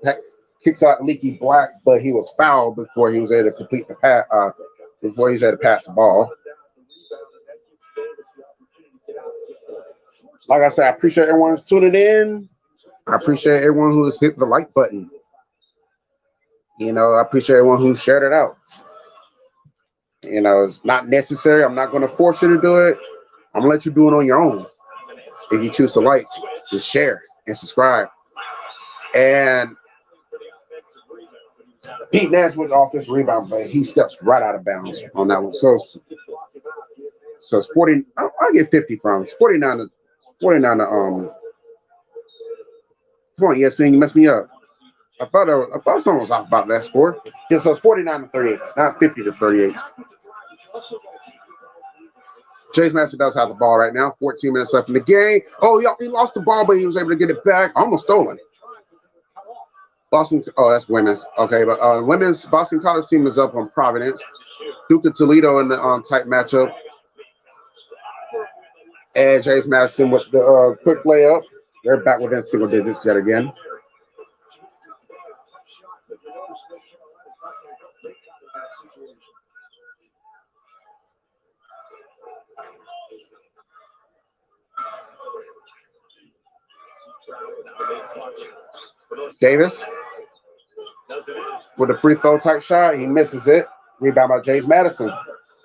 kicks out Leaky Black, but he was fouled before he was able to complete the pass. Before he was able to pass the ball. Like I said, I appreciate everyone who's tuning in. I appreciate everyone who has hit the like button. I appreciate everyone who shared it out. It's not necessary. I'm not going to force you to do it. I'm going to let you do it on your own. If you choose to like, just share and subscribe. And Pete Nance with the offensive rebound, but he steps right out of bounds on that one. So it's 40. I get 50 from it. It's 49 to come on, ESPN, you messed me up. I thought someone was off about that score. Yeah, so it's 49-38, not 50-38. James Madison does have the ball right now. 14 minutes left in the game. Oh, he lost the ball, but he was able to get it back. Almost stolen. Boston. Oh, that's women's. Okay, but women's Boston College team is up on Providence. Duke and Toledo in the tight matchup. And James Madison with the quick layup. They're back within single digits yet again. Davis with a free throw type shot. He misses it. Rebound by James Madison.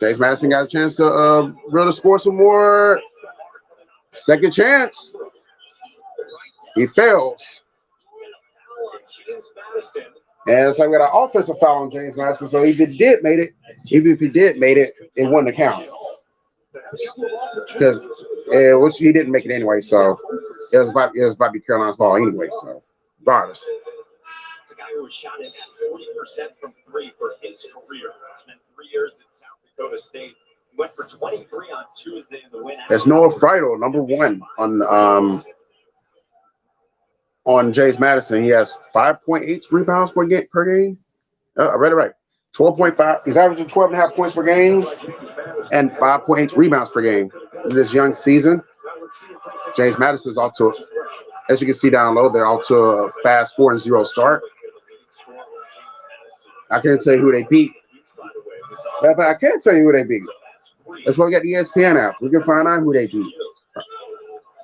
James Madison got a chance to really score some more. Second chance. He fails. And so we got an offensive foul on James Madison. So even if he did made it, it wouldn't account. Because which he didn't make it anyway. So it was about to be Carolina's ball anyway. So regardless. It's a guy who was shot at 40% from three for his career. Spent 3 years at South Dakota State. He went for 23 on Tuesday in the win. There's Noah Friedel, number 1 on James Madison. He has 5.8 rebounds per game. I read it right. 12.5. He's averaging 12.5 points per game and 5.8 rebounds per game in this young season. James Madison's off to, as you can see down low, they're off to a fast 4-0 start. I can't tell you who they beat. But I can't tell you who they beat. That's why we got the ESPN app. We can find out who they beat.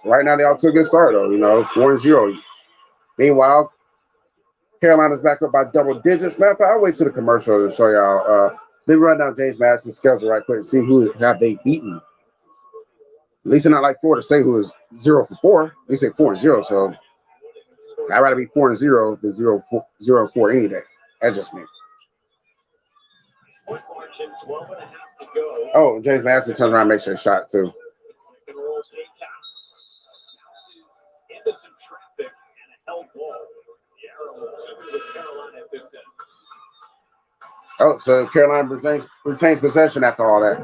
Right now, they're off to a good start, though. 4-0. Meanwhile, Carolina's back up by double digits. Matter of fact, I'll wait till the commercial to show y'all. Let me run down James Madison's schedule right quick and see who have they beaten. At least they're not like Florida State, who is 0 for 4. They say 4-0, so I'd rather be 4-0 than 0-4 any day. That's just me. Oh, James Madison turns around and makes a shot too. Oh, so Carolina retains possession after all that.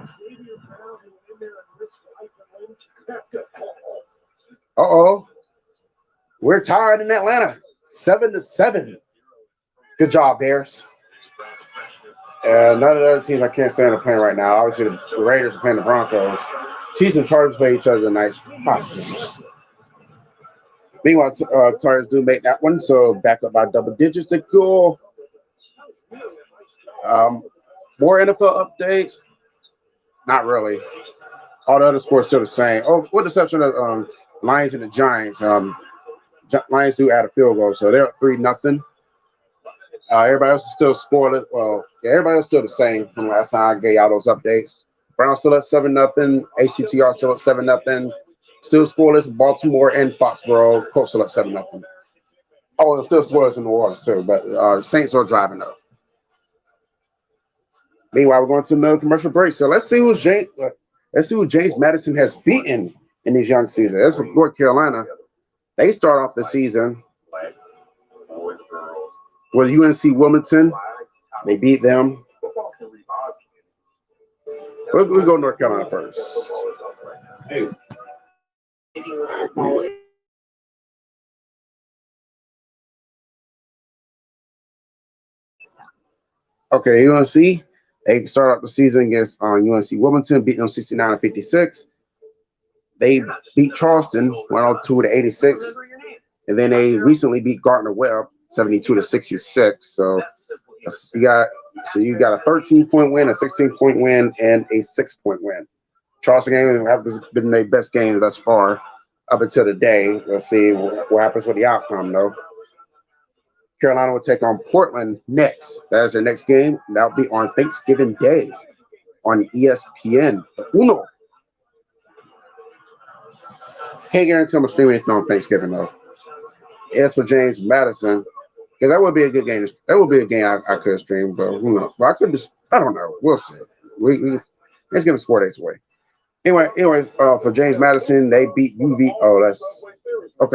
Uh-oh. We're tied in Atlanta. 7-7. Good job, Bears. None of the other teams I can't stand are playing right now. Obviously, the Raiders are playing the Broncos. Chiefs and Chargers play each other tonight. Meanwhile, Chargers do make that one, so back up by double digits to go. More NFL updates? Not really. All the other sports still the same. Oh, with the exception of Lions and the Giants. Lions do add a field goal, so they're up 3-0. Everybody else is still scoreless. Well, yeah, everybody else is still the same from last time I gave y'all those updates. Browns still at 7-0. ACTR still at 7-0. Still scoreless. Baltimore and Foxborough. Colts still at 7-0. Oh, it's still scoreless in New Orleans too, but Saints are driving up. Meanwhile, we're going to another commercial break. So let's see who James Madison has beaten in this young season. That's for North Carolina. They start off the season with UNC Wilmington. They beat them. We'll go North Carolina first. Okay, UNC. They start out the season against UNC Wilmington, beat them 69-56. They beat Charleston 102-86, and then they recently beat Gardner-Webb 72-66. So you got a 13-point win, a 16-point win, and a 6-point win. Charleston game has been their best game thus far up until today. Let's see what happens with the outcome, though. Carolina will take on Portland next. That is their next game. That'll be on Thanksgiving Day on ESPN. Uno. Can't guarantee I'm going to stream anything on Thanksgiving, though. As for James Madison, because that would be a good game. That would be a game I could stream, but who knows? Well, I don't know. We'll see. Let's give us 4 days away. Anyways, for James Madison, they beat UV. Oh, that's a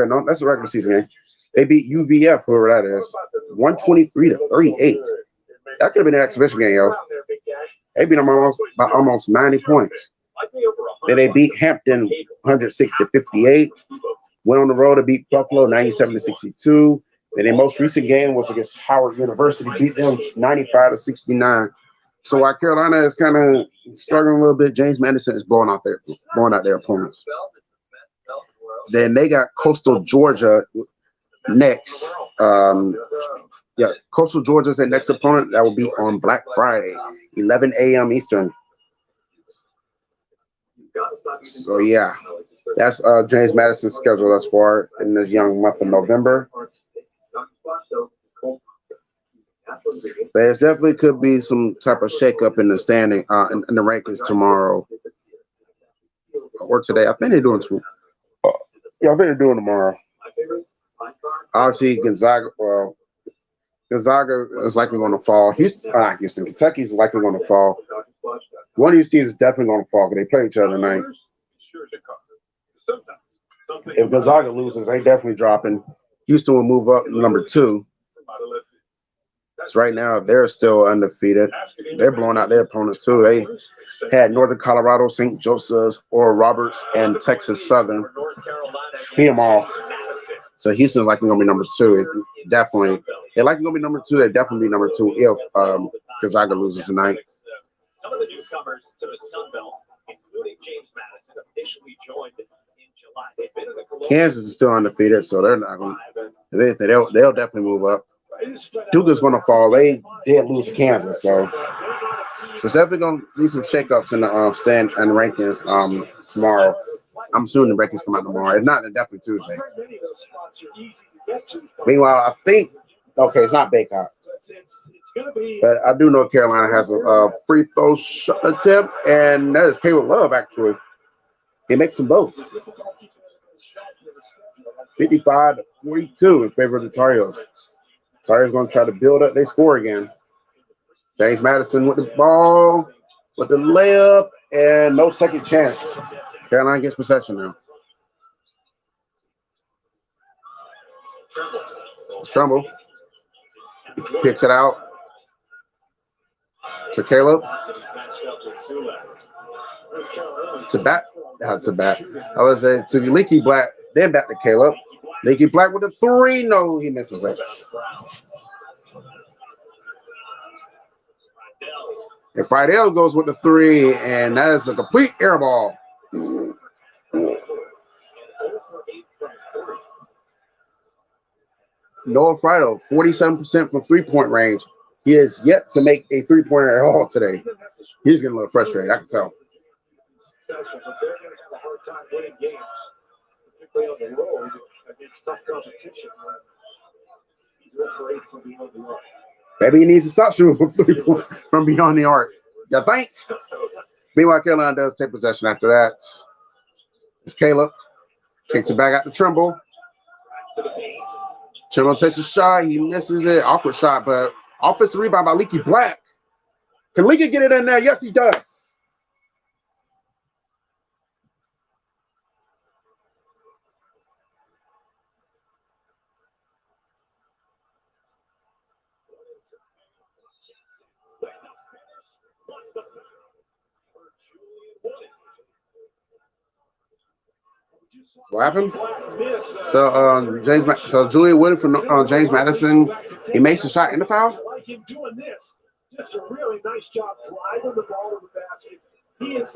regular season game. They beat UVF, whoever that is, 123-38. That could have been an exhibition game, yo. They beat them by almost 90 points. Then they beat Hampton 106-58. Went on the road to beat Buffalo 97-62. And their most recent game was against Howard University, beat them 95-69. So while Carolina is kind of struggling a little bit, James Madison is blowing out their opponents. Then they got Coastal Georgia next. Coastal Georgia is their next opponent. That will be on Black Friday, 11 a.m. Eastern. So yeah, that's James Madison's schedule thus far in this young month of November. There definitely could be some type of shakeup in the standing, in the rankings tomorrow or today. I think they're doing tomorrow. Yeah, I think they're doing tomorrow. Obviously, Gonzaga is likely going to fall. Houston, Kentucky's likely going to fall. One of these teams is definitely going to fall because they play each other tonight. If Gonzaga loses, they definitely dropping. Houston will move up number 2. So right now, they're still undefeated. They're blowing out their opponents, too. They had Northern Colorado, St. Joseph's, Oral Roberts, and Texas Southern. Beat them all. So Houston's likely going to be number 2. Definitely. They're likely going to be number 2. They'll definitely be number 2 if Gonzaga loses tonight. Some of the newcomers to the Sun Belt, including James Madison, officially joined in July. They've been in the Kansas is still undefeated, so they're not going to. They'll definitely move up. Duke is going to fall. They did lose to Kansas, so it's definitely going to be some shakeups in the stand and rankings tomorrow. I'm assuming the rankings come out tomorrow. If not, then definitely Tuesday. Meanwhile, I think it's not Baycott, but I do know Carolina has a free throw attempt, and that is Caleb Love. Actually, he makes them both. 55-42 in favor of the Tar Heels. Tar Heels going to try to build up. They score again. James Madison with the ball, with the layup, and no second chance. Carolina gets possession now. Trumbull picks it out to Caleb. To bat. I was to Leaky Black, then back to Caleb. Leaky Black with a 3. No, he misses it. And Friedel goes with the 3, and that is a complete air ball. Noah Friedel, 47% from 3-point range. He has yet to make a 3-pointer at all today. He's getting a little frustrated, I can tell. But they're going to have a hard time winning games, particularly on the road against tough competition. He's 0 for 8 from beyond the arc. Maybe he needs to stop shooting from 3 from beyond the arc. You think? Meanwhile, Carolina does take possession after that. It's Caleb. Kicks it back out to Trimble. Trimble takes a shot. He misses it. Awkward shot, but offensive rebound by Leaky Black. Can Leaky get it in there? Yes, he does. What happened? So Julian Wood from James Madison, he makes a shot in the foul. Like him doing this, just a really nice job driving the ball to the basket. He is,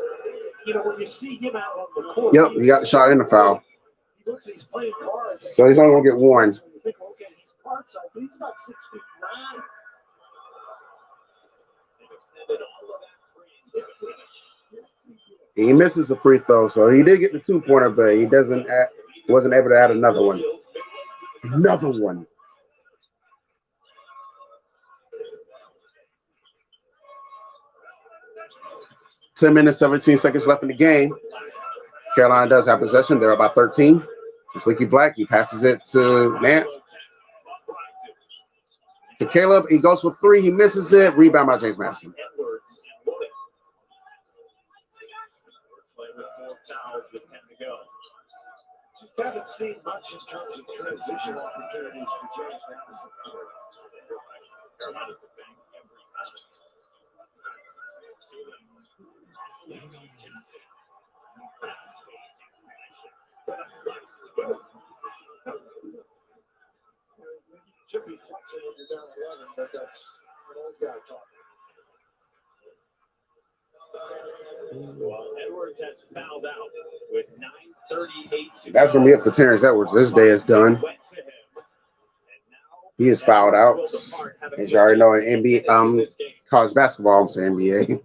when you see him out on the court. Yep, he got the shot in the foul. He looks, he's playing cards. So he's only gonna get 1. You think, okay, he's part side, but he's about 6'9". He misses the free throw, so he did get the 2-pointer, but he wasn't able to add another one. Another one. Ten minutes, 17 seconds left in the game. Carolina does have possession. They're about 13. It's Leaky Black. He passes it to Nance. To Caleb. He goes for 3. He misses it. Rebound by James Madison. Just haven't seen much in terms of transition opportunities for James Madison. Should be flexing when you're down 11, but that's an old guy talking. Well, Edwards has fouled out with 9:38 to That's going to be it for Terrence Edwards. This day is done. He is fouled out. As you already know, in NBA, college basketball, I'm saying NBA.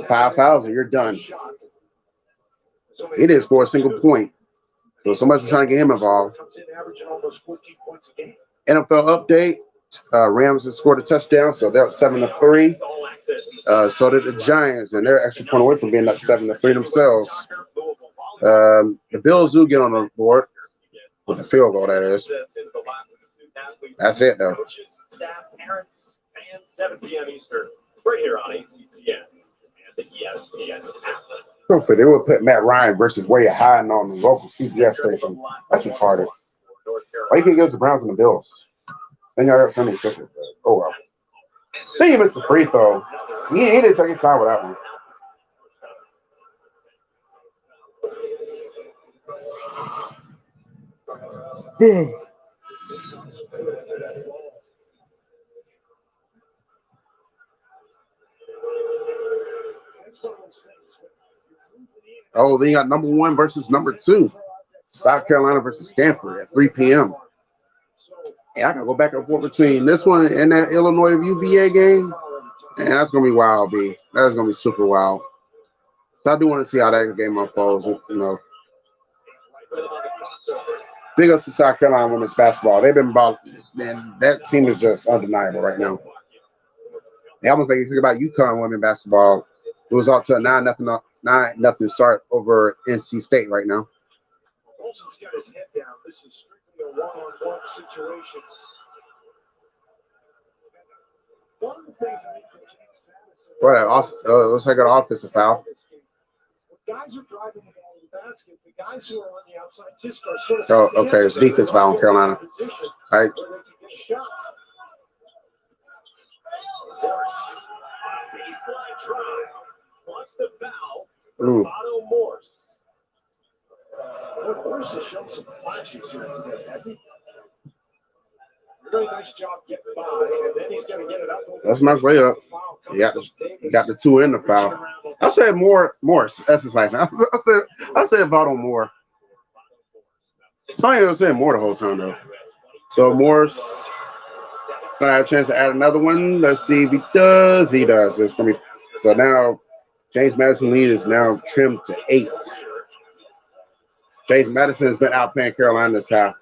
5 fouls and you're done. He didn't score a single point. So somebody's trying to get him involved. NFL update. Rams have scored a touchdown, so they're up 7-3. So did the Giants, and they're extra point away from being up 7-3 themselves. The Bills do get on the board with a field goal, that is. That's it, though. Staff, parents, fans, 7 p.m. Eastern, right here on ACCN and the ESPN app. Hopefully, they would put Matt Ryan versus Wade Hiding on the local CBS station. That's retarded. Why you can't give us the Browns and the Bills? Then y'all got something ticket. Oh, well. I think he missed the free throw. He didn't take his time with that one. Oh, then you got number 1 versus number 2. South Carolina versus Stanford at 3 p.m. Yeah, I can go back and forth between this one and that Illinois UVA game. And that's going to be wild, B. That's going to be super wild. So I do want to see how that game unfolds. You know, big ups to South Carolina women's basketball. They've been about, man, that team is just undeniable right now. They almost make you think about UConn women's basketball. It was up to a 9-0 start over NC State right now. Olsen's got his head down. This is strictly a one-on-one situation. One of the things I think that James Madison. What? Looks like an offensive foul. When guys are driving the ball to the basket, the guys who are on the outside just are sort of. Oh, okay. It's defense foul on Carolina. All right. Baseline drive plus the foul. Mm. Otto Morse. Morse has shown some flashes here today, hasn't he? Very nice job getting by, and then he's going to get it up. That's a nice way up. He got the 2 in the foul. I said Morse. That's his last name. I said Otto Moore. Somebody was saying Moore the whole time though. So Morse gonna have a chance to add another one. Let's see if he does. He does. It's gonna be so now. James Madison lead is now trimmed to 8. James Madison has been outplaying Carolina this half.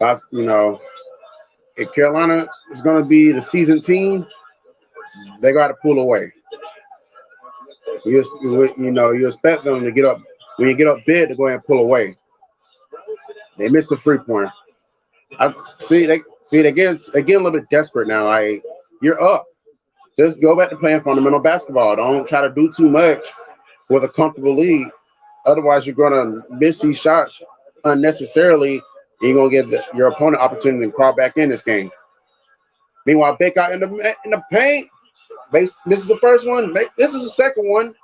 That's, you know, if Carolina is going to be the seasoned team, they got to pull away. You expect them to get up when you get up big to go ahead and pull away. They missed the 3-pointer. I see they get a little bit desperate now. Like, you're up. Just go back to playing fundamental basketball. Don't try to do too much with a comfortable lead. Otherwise, you're going to miss these shots unnecessarily. You're going to give your opponent opportunity to crawl back in this game. Meanwhile, Bacot in the paint. This is the first one. This is the second one.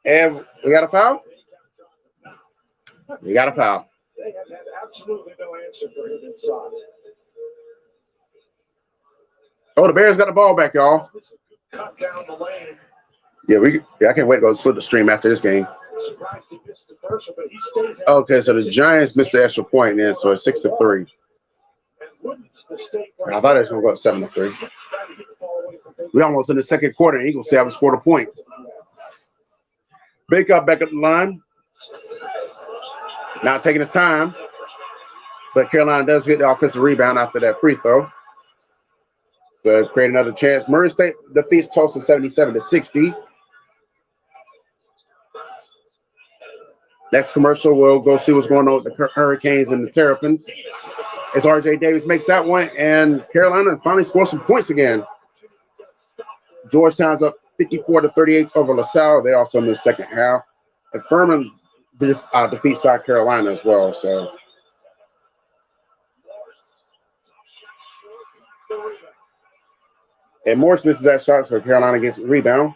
And we got a foul? We got a foul. They have had absolutely no answer for him inside. Oh, the Bears got the ball back, y'all. Cut down the lane. Yeah, I can't wait to go split the stream after this game. Surprised he missed the first one, but he stays out. Okay, so the Giants missed the extra point then, so it's 6-3. I thought it was going to go up 7-3. We almost in the second quarter, and Eagles still haven't scored a point. Bacot back at the line. Not taking his time, but Carolina does get the offensive rebound after that free throw. So create another chance. Murray State defeats Tulsa 77-60. Next commercial, we'll go see what's going on with the Hurricanes and the Terrapins. As RJ Davis makes that one, and Carolina finally scores some points again. Georgetown's up 54-38 over LaSalle. They also in the second half. And Furman defeats South Carolina as well. So. And Morse misses that shot, so Carolina gets a rebound.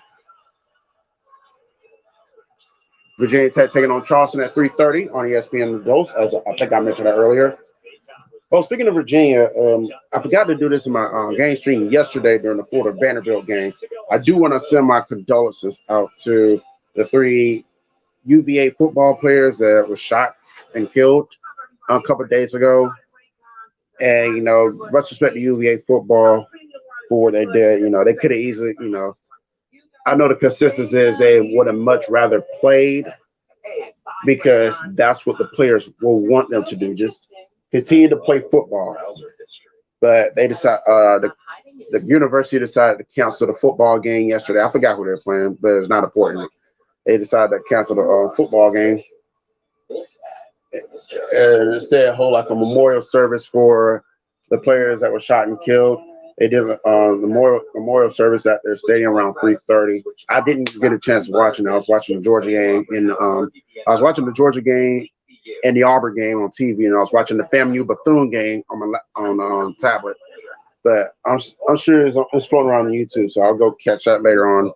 Virginia Tech taking on Charleston at 3:30 on ESPN Adults, as I think I mentioned that earlier. Oh, speaking of Virginia, I forgot to do this in my game stream yesterday during the Florida Vanderbilt game. I do want to send my condolences out to the 3 UVA football players that were shot and killed a couple of days ago. And, much respect to UVA football for what they did. They could have easily, I know the consensus is they would have much rather played because that's what the players will want them to do. Just continue to play football. But they decided, the university decided to cancel the football game yesterday. I forgot who they're playing, but it's not important. They decided to cancel the football game and instead hold like a memorial service for the players that were shot and killed. They did the memorial service at their stadium around 3:30. I didn't get a chance to watch it. I was watching the Georgia game and the Auburn game on TV, and I was watching the FAMU Bethune game on tablet. But I'm sure it's floating around on YouTube, so I'll go catch that later on.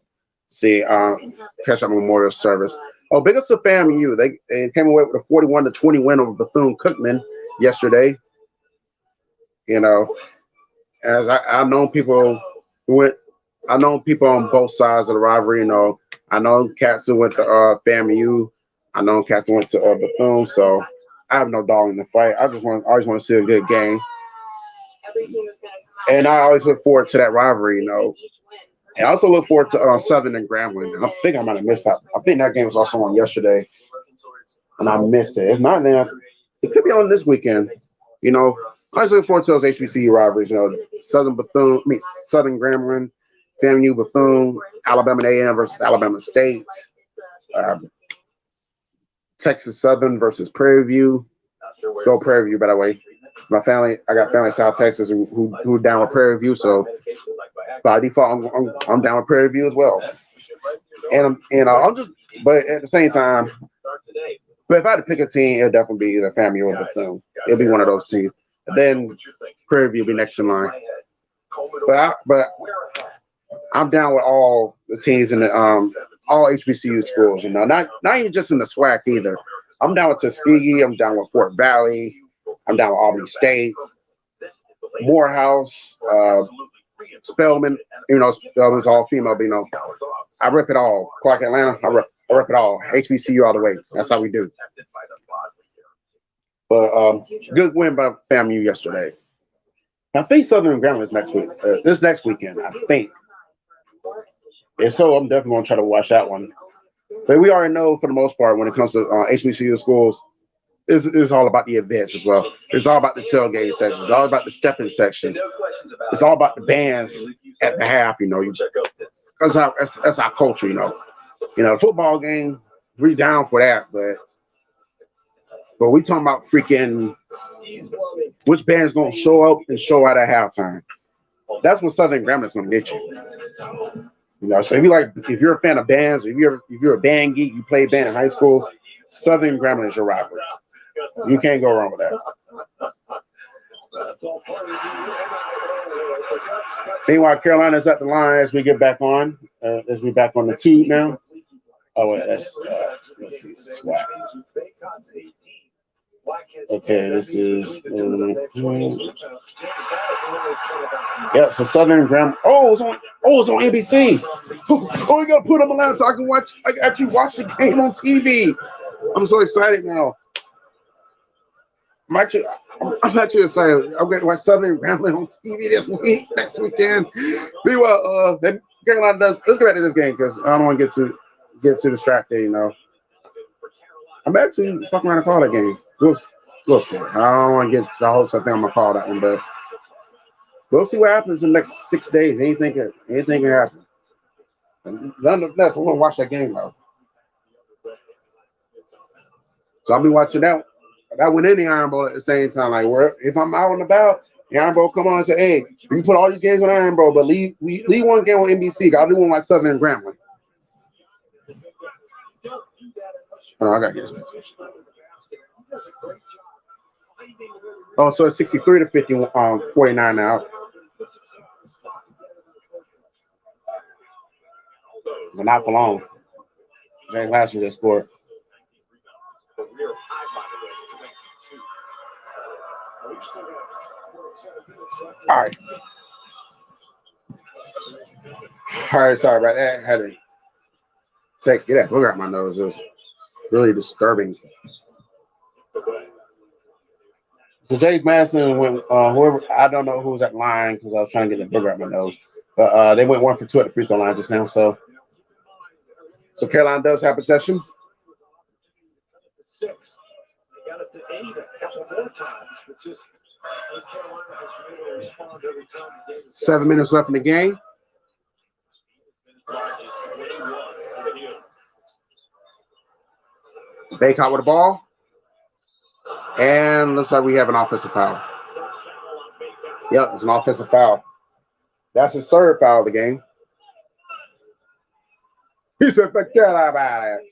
Catch that memorial service. Oh, big ups to FAMU. They came away with a 41-20 win over Bethune-Cookman yesterday. As I know people on both sides of the rivalry. I know cats who went to FAMU. I know cats who went to Bethune. So I have no dog in the fight. I always want to see a good game. And I always look forward to that rivalry. And I also look forward to Southern and Grambling. I think I might have missed that. I think that game was also on yesterday, and I missed it. If not, then it could be on this weekend. I always look forward to those HBCU rivalries. Southern Grambling, FAMU Bethune, Alabama A&M versus Alabama State, Texas Southern versus Prairie View. Go Prairie View, by the way. I got family in South Texas who down with Prairie View, so by default, I'm down with Prairie View as well. And but at the same time, but if I had to pick a team, it'd definitely be either FAMU or Bethune. It'll be one of those teams. And then Prairie View will be next in line. But I'm down with all the teams in the all HBCU schools. Not even just in the SWAC either. I'm down with Tuskegee. I'm down with Fort Valley. I'm down with Albany State, Morehouse, Spelman. Spelman's all female, but I rip it all. Clark Atlanta, I rip it all. HBCU all the way. That's how we do. But good win by FAMU yesterday. I think Southern Grambling is next week. This next weekend, I think. If so, I'm definitely going to try to watch that one. But we already know, for the most part, when it comes to HBCU schools, it's all about the events as well. It's all about the tailgate sections. It's all about the stepping sections. It's all about the bands at the half, Because that's our culture, Football game, we down for that, but we talking about freaking which band's going to show up and show out at halftime. That's what Southern Grambling is going to get you. So if you're a fan of bands, if you're a band geek, you play band in high school, Southern Grambling is your rivalry. You can't go wrong with that. Meanwhile, Carolina's at the line as we get back on. As we back on the tube now. Oh, wait, let's see. SWAC. Okay, this is. Yep, so Southern Grambling. Oh, it's on NBC. Oh, we gotta put on my laptop so I can watch. I can actually watch the game on TV. I'm so excited now. I'm actually excited. I'm going to watch Southern Grambling on TV next weekend. Meanwhile, Carolina does. Let's get back to this game because I don't want to get too distracted. I'm actually fucking around to call that game. We'll see. I don't want to get the hopes. I think I'm gonna call that one, but we'll see what happens in the next 6 days. Anything can happen. Nonetheless, I'm gonna watch that game though. So I'll be watching that one in the Iron Bowl at the same time. Like, if I'm out and about, the Iron Bowl come on and say, "Hey, we put all these games on Iron Bowl, but leave one game on NBC. I'll do one like Southern Grambling." Oh, I gotta get this. Oh, so it's 63-50, 49 now. But not for long. James Lashton just scored. All right. All right, sorry about that. I had to get that booger out my nose. It was really disturbing. So James Madison went, whoever, I don't know who was at line because I was trying to get the booger out my nose. But they went 1 for 2 at the free throw line just now. So Carolina does have possession. 6. They got it to 8 a couple more times, but just Carolina has been able to respond every time the game is 7 minutes left in the game. Baycott with the ball. And looks like we have an offensive foul. Yep, it's an offensive foul. That's his 3rd foul of the game. He said, forget about it.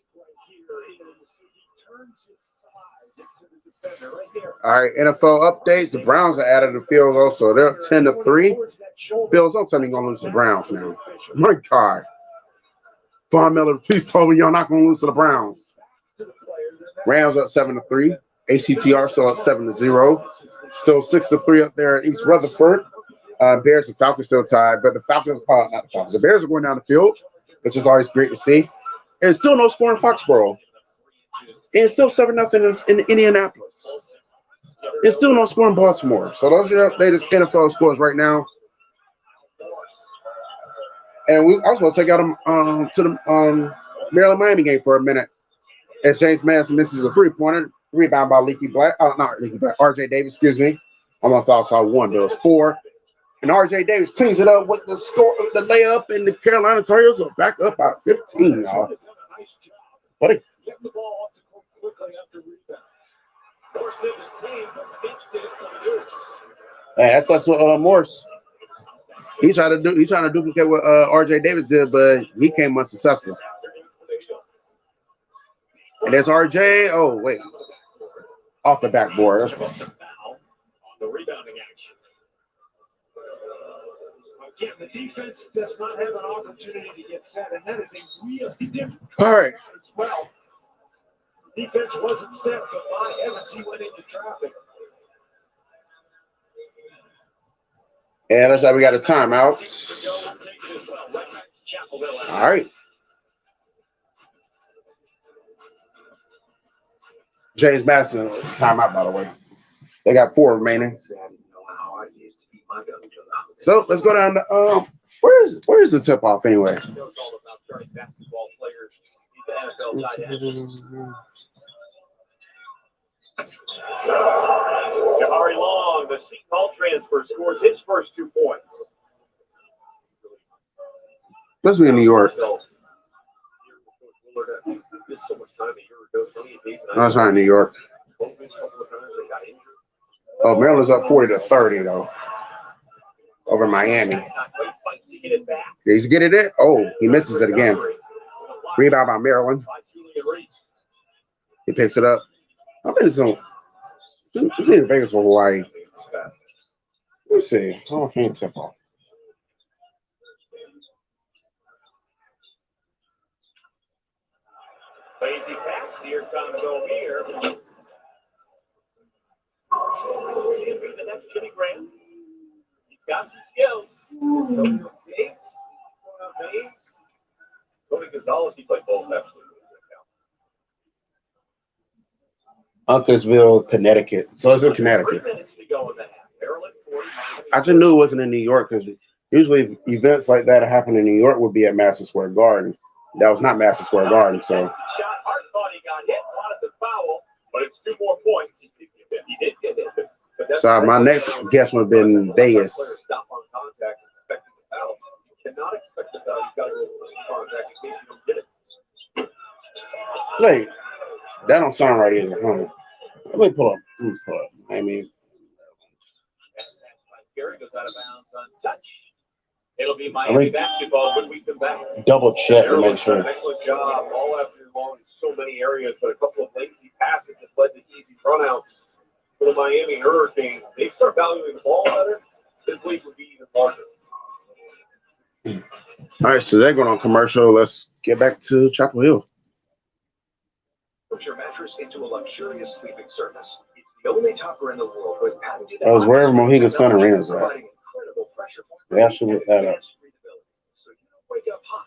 All right, NFL updates. The Browns are added the field goal, so they're 10-3. Bills, don't tell me you're going to lose to the Browns now. My God. Von Miller, please tell me y'all not going to lose to the Browns. Rams up 7-3. ACTR still up 7-0. Still 6-3 up there at East Rutherford. Bears and Falcons still tied, but the Falcons, not the Falcons. The Bears are going down the field, which is always great to see. And still no score in Foxborough. And still 7-0 in Indianapolis. And still no score in Baltimore. So those are your latest NFL scores right now. And I was going to take out them to the Maryland-Miami game for a minute. As James Madison misses a 3-pointer, rebound by RJ Davis, excuse me. I'm on thoughts I won, but it was 4. And RJ Davis cleans it up with the score, the layup, and the Carolina Tigers are back up by 15, y'all. Buddy. Hey, that sucks with Morse. He's trying to duplicate what RJ Davis did, but he came unsuccessful. And there's RJ. Oh, wait. Off the backboard. That's right. The rebounding action. Again, the defense does not have an opportunity to get set, and that is a really different all right. As well. Defense wasn't set, but by heavens, he went into traffic. And looks like we got a timeout. All right. James Madison, timeout, by the way. They got 4 remaining. So let's go down to where's the tip off anyway? Jahari Long, the Seton Hall transfer, scores his first 2 points. Let's be in New York. No, it's not in New York. Oh, Maryland's up 40-30 though. Over Miami. He's getting it. Oh, he misses it again. Rebound by Maryland. He picks it up. I think it's in Vegas for Hawaii. Let's see. I don't think tip off. Lazy pass here comes O'Meara. The next Jimmy Graham. He's got some skills. Tony Gonzalez, he played both actually. Uncasville, Connecticut. So it's in Connecticut. I just knew it wasn't in New York because usually events like that happen in New York would be at Madison Square Garden. That was not Madison Square Garden, so. Hart thought he got hit, wanted the foul, but it's 2 more points. He did get hit. So my next guess would have been Vegas. Stop on contact, expecting the foul. You cannot expect the foul. You got to go contact in case you don't get it. Wait, that don't sound right either. Huh? Let me pull up. I mean, Gary goes out of bounds untouched. It'll be Miami basketball when we come back. Double check to make sure. Excellent job all afternoon long in so many areas, but a couple of lazy passes that led to easy runouts for the Miami Hurricanes. They start valuing the ball better. This league would be even larger. All right, so they're going on commercial. Let's get back to Chapel Hill. Put your mattress into a luxurious sleeping surface. It's The only topper in the world with patented. That was wherever Mohegan Sun Arena is at. Providing incredible pressure. They actually looked that up. So you don't wake up hot.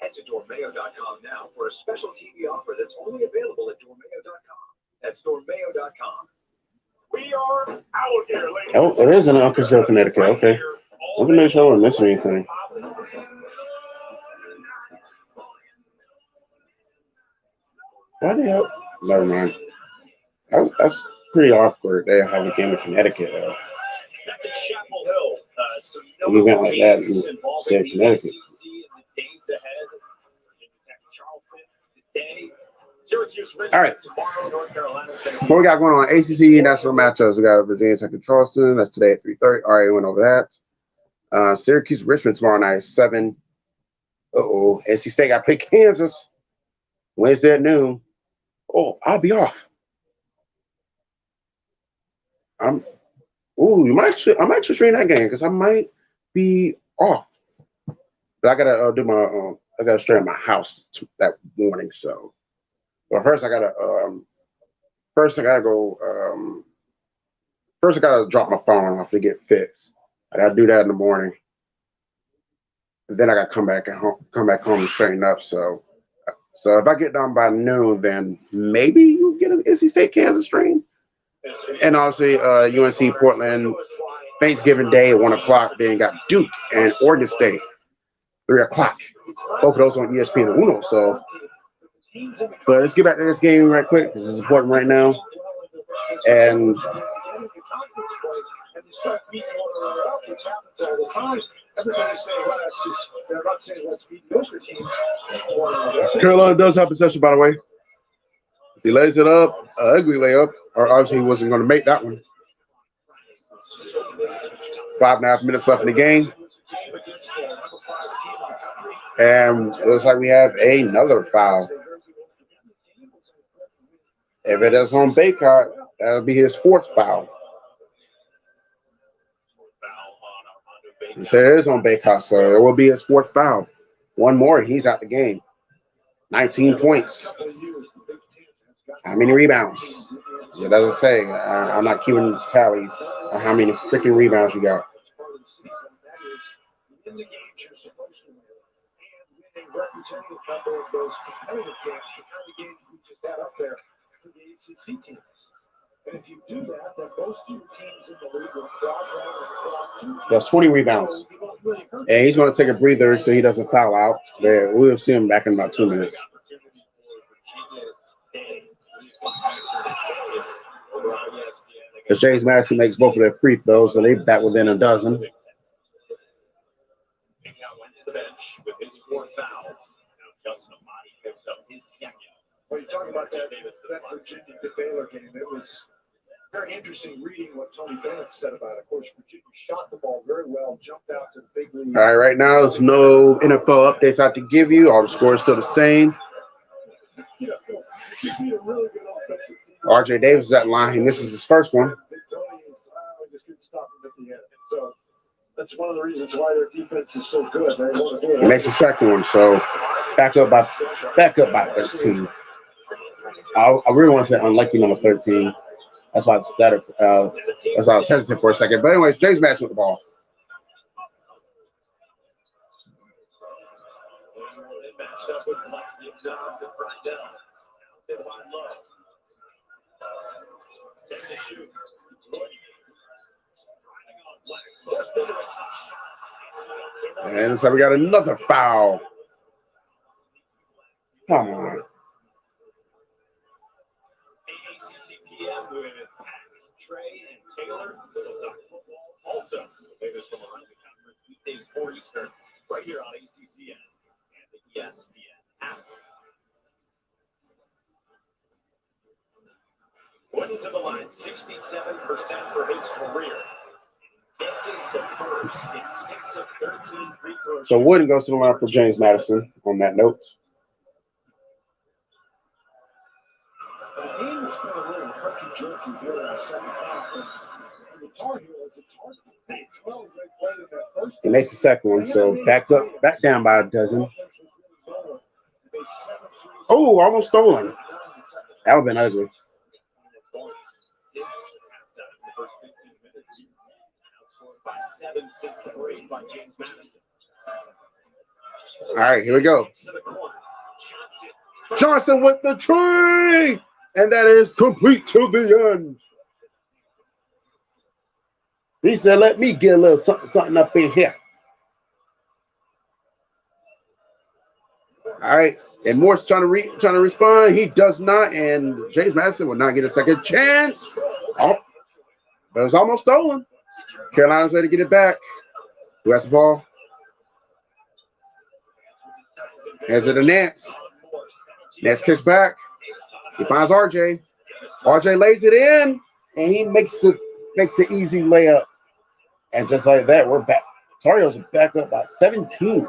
Head to doormayo.com now for a special TV offer that's only available at doormayo.com. That's doormayo.com. We are out here, ladies. Oh, it is in Uncasville, Connecticut. Okay. Let me make sure I don't miss anything. Why the hell? Never mind. That's pretty awkward. They have a game in Connecticut, though. An event like that in the state of Connecticut. All right. What we got going on? ACC national matchups. We got Virginia Tech and Charleston. That's today at 3:30. All right, we went over that. Syracuse Richmond tomorrow night, 7. NC State got to play Kansas Wednesday at noon. Oh, I'll be off. I might just stream that game because I might be off. But I gotta do my I gotta stay at my house that morning. So, but first I gotta drop my phone off to get fixed. I gotta do that in the morning. And then I gotta come back home and straighten up. So if I get done by noon, then maybe you get an NC State Kansas stream. And obviously UNC Portland Thanksgiving Day at 1 o'clock. Then got Duke and Oregon State 3 o'clock. Both of those on ESPN and Uno. So, but let's get back to this game right quick. This is important right now. And Carolina does have possession, by the way. He lays it up, ugly layup, or obviously he wasn't going to make that one. 5.5 minutes left in the game. And it looks like we have another foul. If it is on Baycott, that'll be his 4th foul. He said it is on Baycott, so it will be his 4th foul. One more, he's out the game. 19 points. How many rebounds? It doesn't say. I'm not keeping tallies on how many freaking rebounds you got. In the games you're supposed to win, and win a representative number of those competitive games, the kind of games we just had up there for the ACC teams. And if you do that, then most of your teams in the league will crowd around and cross 2. That's 20 rebounds. And he's going to take a breather so he doesn't foul out. We'll see him back in about 2 minutes. As James Madison makes both of their free throws, so they back within a dozen. Well, you're talking about that Virginia to Baylor game. It was very interesting reading what Tony Bennett said about it. Of course, Virginia shot the ball very well, jumped out to the big lead. All right, right now there's no NFL updates I have to give you. All the scores still the same. RJ Davis is at line. He misses his first one. Just couldn't stop him at the end. So that's one of the reasons why their defense is so good. They want to do it. He makes the second one, so back up by 13. I really want to say unlucky number 13. That's why that's why I was hesitant for a second. But anyways, James Madison with the ball. And so we got another foul. Come on. Trey and Taylor, also famous from around the conference weekdays 4 Eastern, right here on ACCN and the ESPN app. Wooden to the line, 67% for his career. This is the first. It's 6 of 13 free throws. So Wooden goes to the line for James Madison on that note. The game has been a little herky-jerky here in the second half. And the Tar Heels, it's hard to play as well as they played in their first. He makes the second one, so back down by a dozen. Oh, almost stolen. That would have been ugly. the first 15 minutes. Outscored by 7 since the break by James Madison. All right, here we go. Johnson with the tree, and that is complete to the end. He said, "Let me get a little something up in here." All right, and Morse trying to respond. He does not, and James Madison will not get a second chance. Oh, but it was almost stolen. Carolina's ready to get it back. Who has the ball? Has it a Nance? Nance kicks back. He finds RJ. RJ lays it in, and he makes an easy layup. And just like that, we're back. Tar Heels are back up by 17.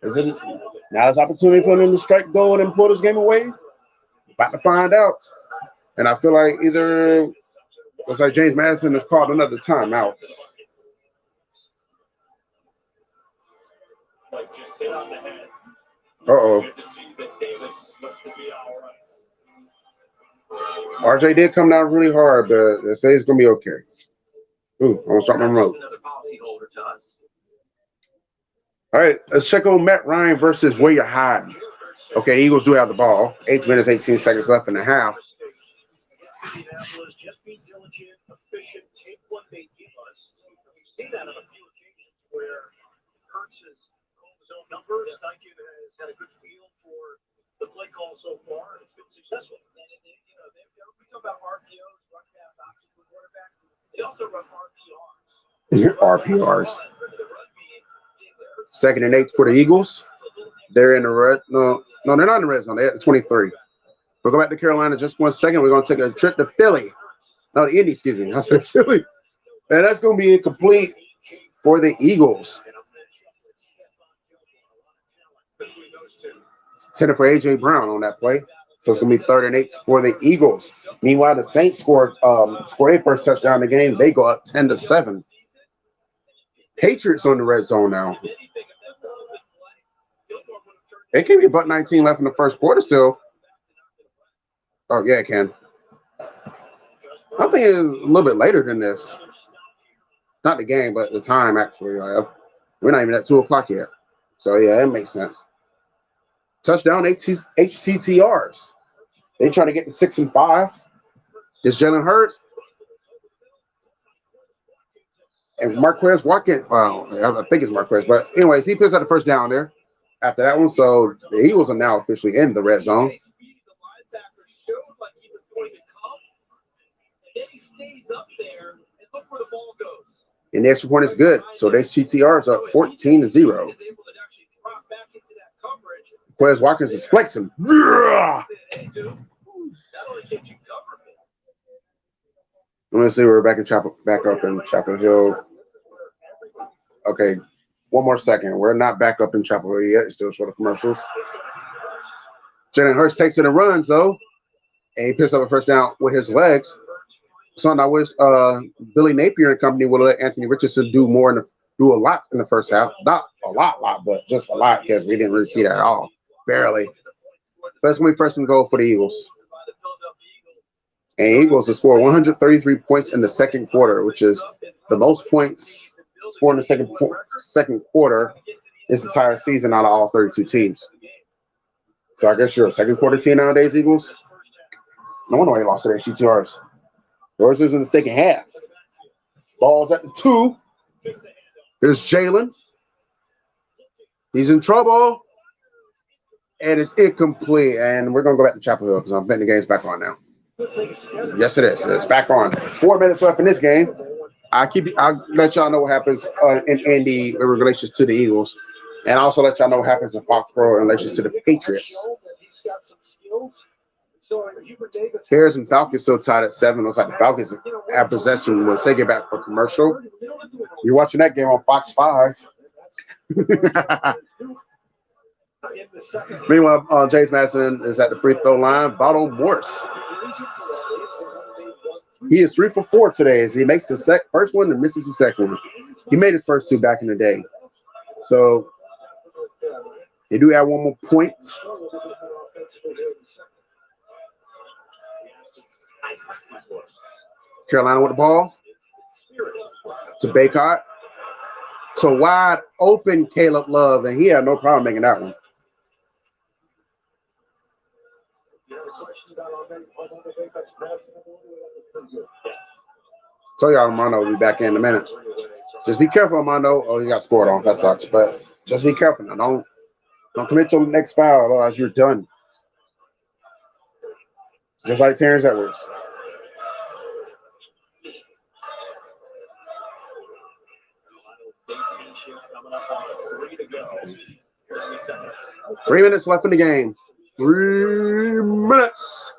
Is it now? It's opportunity for them to strike gold and pull this game away. About to find out. And I feel like either looks like James Madison has called another timeout. Uh-oh. RJ did come down really hard, but they say it's going to be okay. Ooh, I'm going to start my remote. All right, let's check on Matt Ryan versus William Hyde. Okay, Eagles do have the ball. 8 minutes, 18 seconds left in the half. Just be diligent, efficient, take what they give us. We see that on a few occasions where Kurtz has called his own numbers. Steichen has had a good feel for the play call so far, and it's been successful. And we talk about RPOs, run pass options with quarterbacks. They also run RPRs. RPRs. 2nd and 8 for the Eagles. They're in the red. No, they're not in the red zone. They're at 23. We'll go back to Carolina just 1 second. We're going to take a trip to Philly. No, the Indy, excuse me. I said Philly. And that's going to be incomplete for the Eagles. Intended for A.J. Brown on that play. So it's going to be 3rd and 8 for the Eagles. Meanwhile, the Saints scored their first touchdown in the game. They go up 10-7. Patriots on the red zone now. It can be about 19 left in the first quarter still. Oh, yeah, it can. I think it's a little bit later than this. Not the game, but the time, actually. We're not even at 2 o'clock yet. So, yeah, it makes sense. Touchdown, HTTRs. They trying to get to 6 and 5. It's Jalen Hurts. And Marquez Watkins. Well, I think it's Marquez. But, anyways, he picks out the first down there after that one. So, the Eagles are now officially in the red zone. And the extra point is good. So their TTR is up 14-0. Marquez Watkins is flexing. Let me see. We're back up in Chapel Hill. Okay, one more second. We're not back up in Chapel Hill yet. It's still short of commercials. Jalen Hurts takes it and runs though, and he picks up a first down with his legs. So now with Billy Napier and company will let Anthony Richardson do a lot in the first half. Not a lot, but just a lot because we didn't really see that at all. Barely. That's when we first and goal for the Eagles. And Eagles have scored 133 points in the second quarter, which is the most points scored in the second quarter this entire season out of all 32 teams. So I guess you're a second quarter team nowadays, Eagles. No wonder why you lost to their CTRs. Yours is in the second half. Ball's at the 2. Here's Jalen. He's in trouble. And it's incomplete. And we're going to go back to Chapel Hill because I'm thinking the game's back on now. Yes, it is. It's back on. 4 minutes left in this game. I'll let y'all know what happens in Indy in relation to the Eagles. And also let y'all know what happens in Foxborough in relation to the Patriots. Bears and Falcons still tied at 7. Looks like the Falcons have possession. We'll take it back for commercial. You're watching that game on Fox 5. Meanwhile, James Madison is at the free throw line. Bottle Morse. He is 3 for 4 today as he makes the first one and misses the second one. He made his first 2 back in the day. So they do have 1 more point. Carolina with the ball to Baycott. To wide open Caleb Love, and he had no problem making that one. Tell y'all Armando will be back in a minute. Just be careful, Armando. Oh, he got scored on. That sucks. But just be careful now. Don't commit to the next foul, otherwise you're done. Just like Terrence Edwards. Coming up on 3 to go. 3 minutes left in the game. 3 minutes.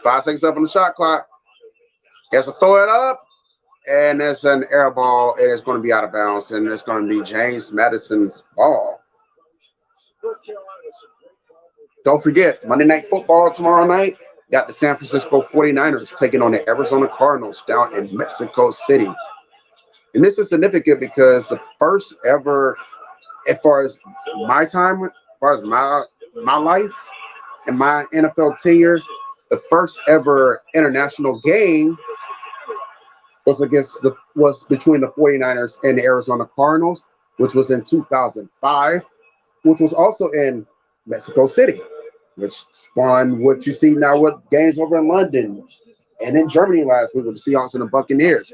5 seconds left on the shot clock. He has to throw it up, and it's an air ball. It is going to be out of bounds, and it's going to be James Madison's ball. Don't forget, Monday Night Football tomorrow night. Got the San Francisco 49ers taking on the Arizona Cardinals down in Mexico City. And this is significant because the first ever, as far as my time, as far as my life and my NFL tenure, the first ever international game was between the 49ers and the Arizona Cardinals, which was in 2005, which was also in Mexico City, which spawned what you see now with games over in London and in Germany last week with the Seahawks and the Buccaneers.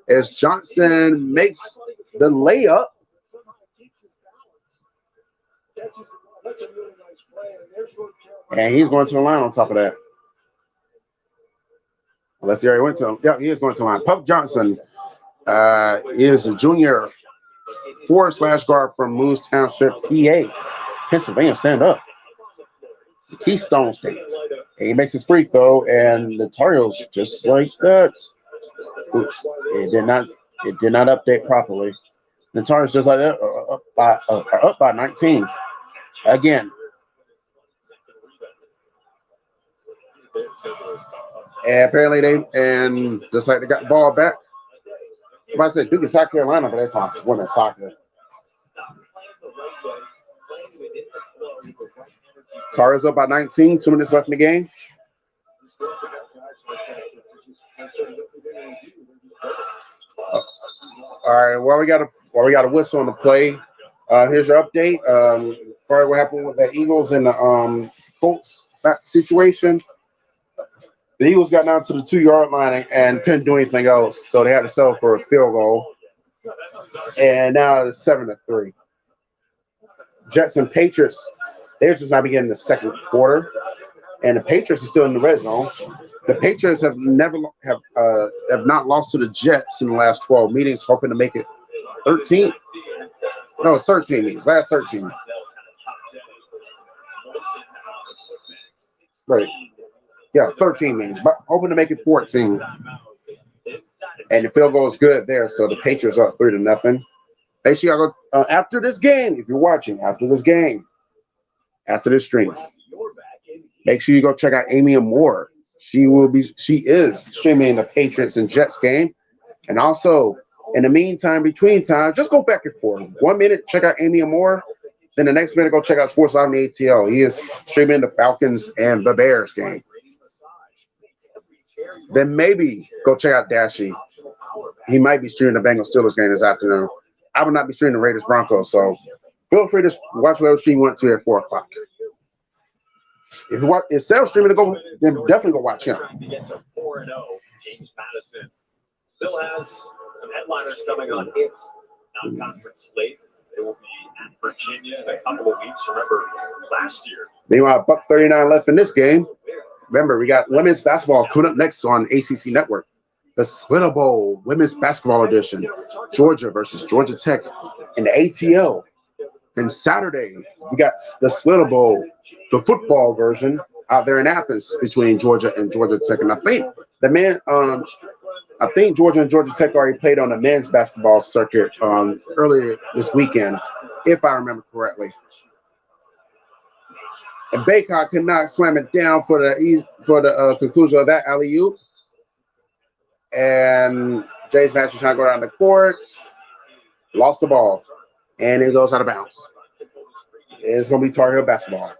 As Johnson makes the layup. And he's going to the line on top of that. Unless he already went to him. Yeah, he is going to the line. Puck Johnson is a junior forward/guard from Moose Township, PA. Pennsylvania, stand up. Keystone State. And he makes his free throw, and the Tar Heels just like that. Oops, it did not update properly. The Tar Heels just like that are up by 19. Again. And apparently they just like they got the ball back. If I said Duke and South Carolina, but that's on women's soccer. Tar Heels up by 19, 2 minutes left in the game. All right, we got a whistle on the play. Here's your update. For what happened with the Eagles and the Colts situation. The Eagles got down to the 2-yard line and couldn't do anything else, so they had to settle for a field goal. And now it's 7-3. Jets and Patriots, they're just not beginning the second quarter, and the Patriots are still in the red zone. The Patriots have not lost to the Jets in the last 12 meetings, hoping to make it 13. No, it's 13 meetings. Last 13. Right. Yeah, 13 meetings, but hoping to make it 14. And the field goal is good there, so the Patriots are up 3-0. Make sure y'all go after this game, if you're watching, after this stream. Make sure you go check out Amy and Moore. She is streaming the Patriots and Jets game. And also, in the meantime, between time, just go back and forth. 1 minute, check out Amy and Moore. Then the next minute, go check out Sports Live on the ATL. He is streaming the Falcons and the Bears game. Then maybe go check out Dashy. He might be streaming the Bengals Steelers game this afternoon. I will not be streaming the Raiders Broncos, so feel free to watch whatever stream you want to at 4 o'clock. If Sal's streaming, then definitely go watch him. James Madison still has some headliners coming on its non-conference slate. They will be at Virginia in a couple of weeks. Remember last year. Meanwhile, $1.39 left in this game. Remember, we got women's basketball coming up next on ACC Network. The Splitter Bowl Women's Basketball Edition. Georgia versus Georgia Tech in the ATL. And Saturday, we got the Splitter Bowl, the football version, out there in Athens between Georgia and Georgia Tech. And I think Georgia and Georgia Tech already played on the men's basketball circuit earlier this weekend, if I remember correctly. And Baycott could not slam it down for the conclusion of that alley-oop. And James Madison trying to go down the court, lost the ball, and it goes out of bounds. It's going to be Tar Heel basketball.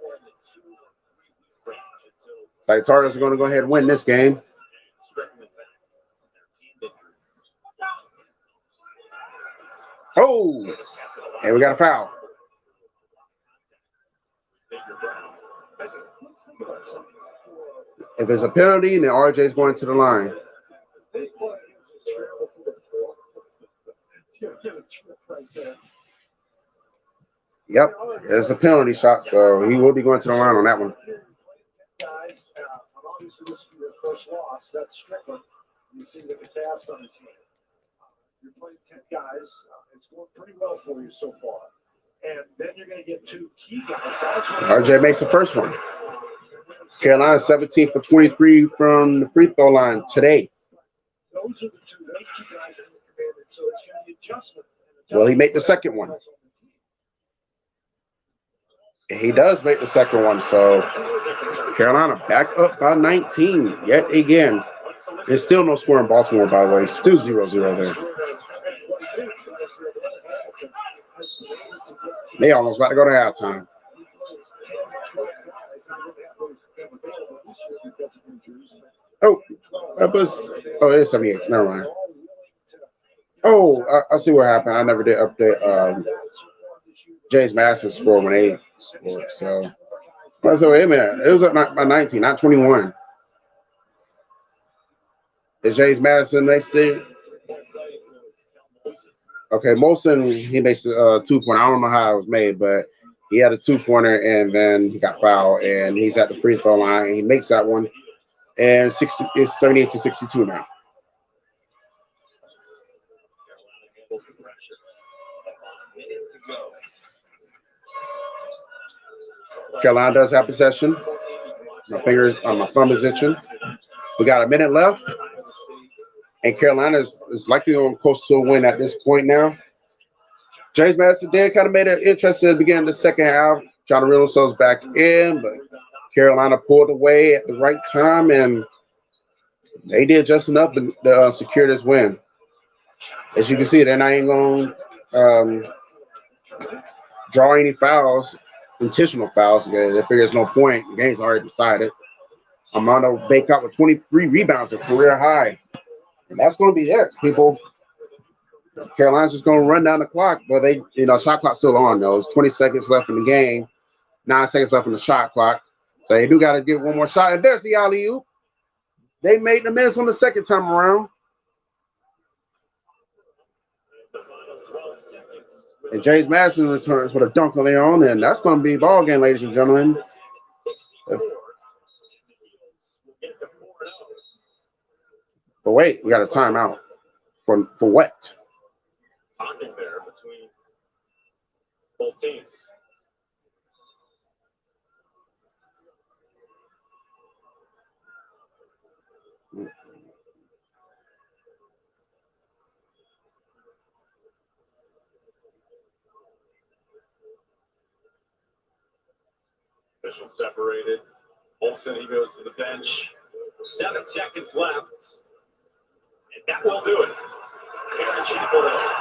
So Tar Heels are going to go ahead and win this game. Oh, and we got a foul. If there's a penalty, then RJ is going to the line. Yep, there's a penalty shot, so he will be going to the line on that one. Guys, obviously this will be their first loss. That's Strickland. You see with the cast on his hand. You're playing 10 guys. It's going pretty well for you so far. And then you're going to get 2 key guys. RJ makes the first one. Carolina 17 for 23 from the free throw line today. Those are the 2 guys that are commanded. So it's going to be adjustment. Will he make the second one? He does make the second one. So Carolina back up by 19 yet again. There's still no score in Baltimore, by the way. Still 0-0 there. They almost about to go to halftime. Oh, it is 78. Never mind. Oh, I see what happened. I never did update James Madison's score when they scored. So wait a minute. It was up by 19, not 21. Is James Madison next to? Okay, Molson, he makes a 2-pointer. I don't know how it was made, but he had a 2-pointer and then he got fouled and he's at the free throw line and he makes that one. And it's 78 to 62 now. Carolina does have possession. My thumb is itching. We got a minute left. And Carolina is likely on course to a win at this point now. James Madison did kind of made it interesting at the beginning of the second half, trying to reel themselves back in, but Carolina pulled away at the right time, and they did just enough to secure this win. As you can see, they're not even going to draw any fouls, intentional fouls. They figure there's no point. The game's already decided. Armando Bacot with 23 rebounds, a career high. And that's going to be it, people. Carolina's just going to run down the clock, but shot clock's still on, though. It's 20 seconds left in the game, 9 seconds left in the shot clock. So they do got to get one more shot. And there's the alley-oop. They made the miss on the second time around. And James Madison returns with a dunk on their own, and that's going to be ball game, ladies and gentlemen. But wait, we got a timeout. For what? Talking there between both teams. Officials separated. Olsen, he goes to the bench. 7 seconds left. And that will do it.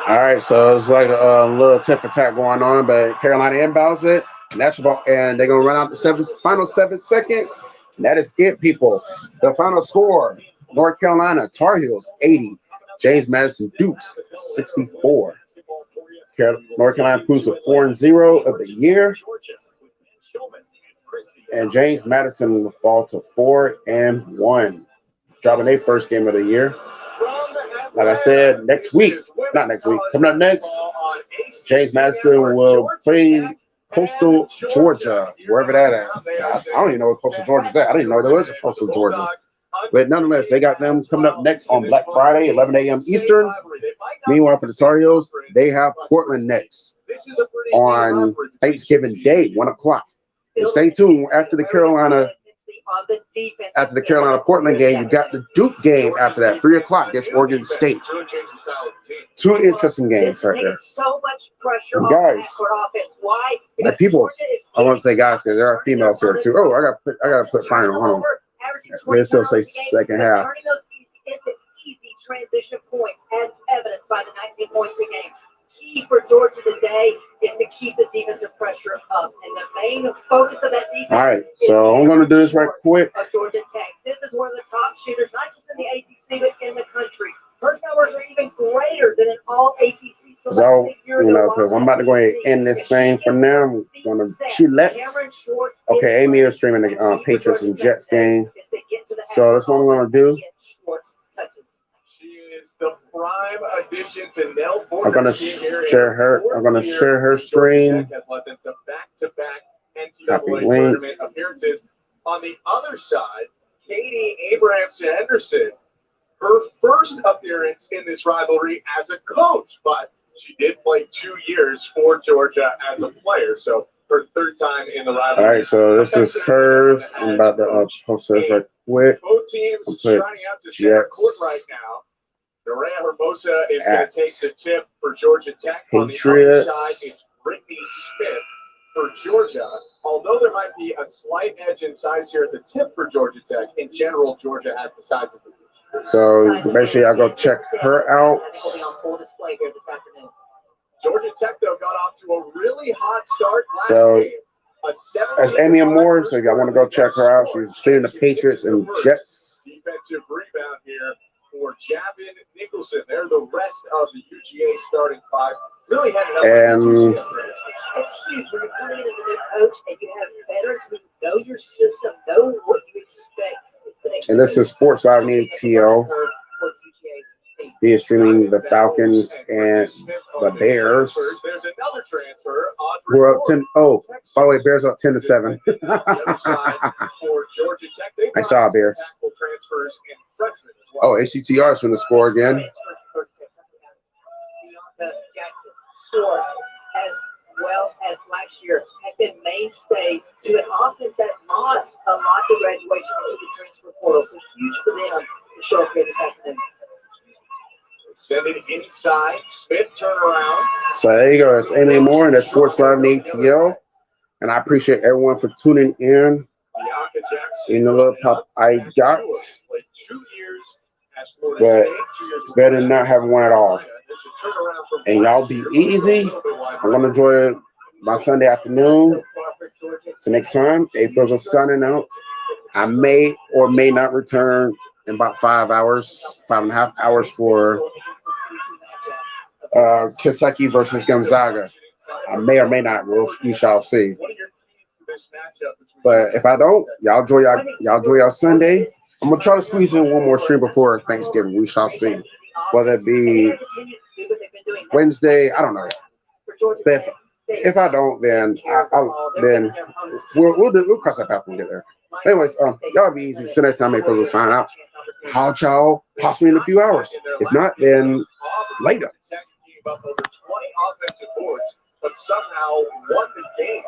All right, so it's like a little tip for tat going on, but Carolina inbounds it. And that's about, and they're going to run out the final 7 seconds. And that is it, people. The final score, North Carolina Tar Heels 80, James Madison Dukes 64. North Carolina proves a 4-0 of the year. And James Madison will fall to 4-1, dropping their first game of the year. Like I said, coming up next, James Madison will play Coastal Georgia, wherever that is. I don't even know where Coastal Georgia's at. I didn't know there was a Coastal Georgia. But nonetheless, they got them coming up next on Black Friday, 11 a.m. Eastern. Meanwhile, for the Tar Heels, they have Portland next on Thanksgiving Day, 1 o'clock. And stay tuned after the Carolina Portland game. You got the Duke game after that, 3 o'clock against Oregon State. 2 interesting games right there. Guys, the people, I want to say guys because there are females here too. Oh, I got to put final on. They still say second half. It's an easy transition point, as evidenced by the 19 points a game. Key for Georgia today is is to keep the defensive pressure up. And the main focus of that defense. All right, so I'm going to do this right quick. Of Georgia Tech. This is where the top shooters, not just in the ACC, but in the country. Her numbers are even greater than in all ACC. So, because I'm about to go ahead and end this thing for now. I'm going to shoot lets. Okay, Amy is streaming the Patriots and Jets game. So that's what I'm going to do. She is the prime addition to Nell Porter's I'm going to share her. I'm going to share her stream. Has led them to back-to-back Copy NCAA link. tournament appearances. On the other side, Katie Abrahamson-Henderson, her first appearance in this rivalry as a coach, but she did play 2 years for Georgia as a player, so her third time in the rivalry. All right, so this is hers. I'm about to post this right quick. Both teams shining out to center court right now. Nerea Hermosa is going to take the tip for Georgia Tech. On the other side, it's Brittany Smith for Georgia. Although there might be a slight edge in size here at the tip for Georgia Tech, in general, Georgia has the size of the So basically, I go check her out. Georgia Tech, though, got off to a really hot start last So game. that's Amy Moore. So y'all want to go check her out. She's streaming the Patriots and Jets. Defensive rebound here for Javin Nicholson. They're the rest of the UGA starting five. Really had it up. And It's huge when you're coming in as a new coach and you have veterans who know your system, know what you expect. and this is Sports Live and ATL. He is streaming the Falcons and the Bears. There's another transfer. We're up 10. Oh, by the way, Bears up 10-7. Nice job, Bears. Oh, ACTR is going to score again. As well as last year, have been mainstays to an offense that lost a lot of graduation to the transfer portal. So huge for them to show up here this afternoon. Send it inside. Smith turnaround. So there you go. That's Amy Moore and that's Sports Live and ATL. And I appreciate everyone for tuning in. In the little pop I got. But it's better than not having one at all. And y'all be easy. I'm going to enjoy my Sunday afternoon. Till next time, A-Fizzle signing out. I may or may not return in about 5 hours, 5.5 hours for Kentucky versus Gonzaga. I may or may not. We shall see. But if I don't, y'all enjoy y'all Sunday. I'm gonna try to squeeze in one more stream before Thanksgiving. We shall see. Whether it be Wednesday, I don't know. But if I don't, then we'll cross that path when we get there. Anyways, y'all be easy. Till next time, A-Fizzle sign out. How y'all possibly in a few hours. If not, then later. Up over 20 offensive boards, but somehow won the game.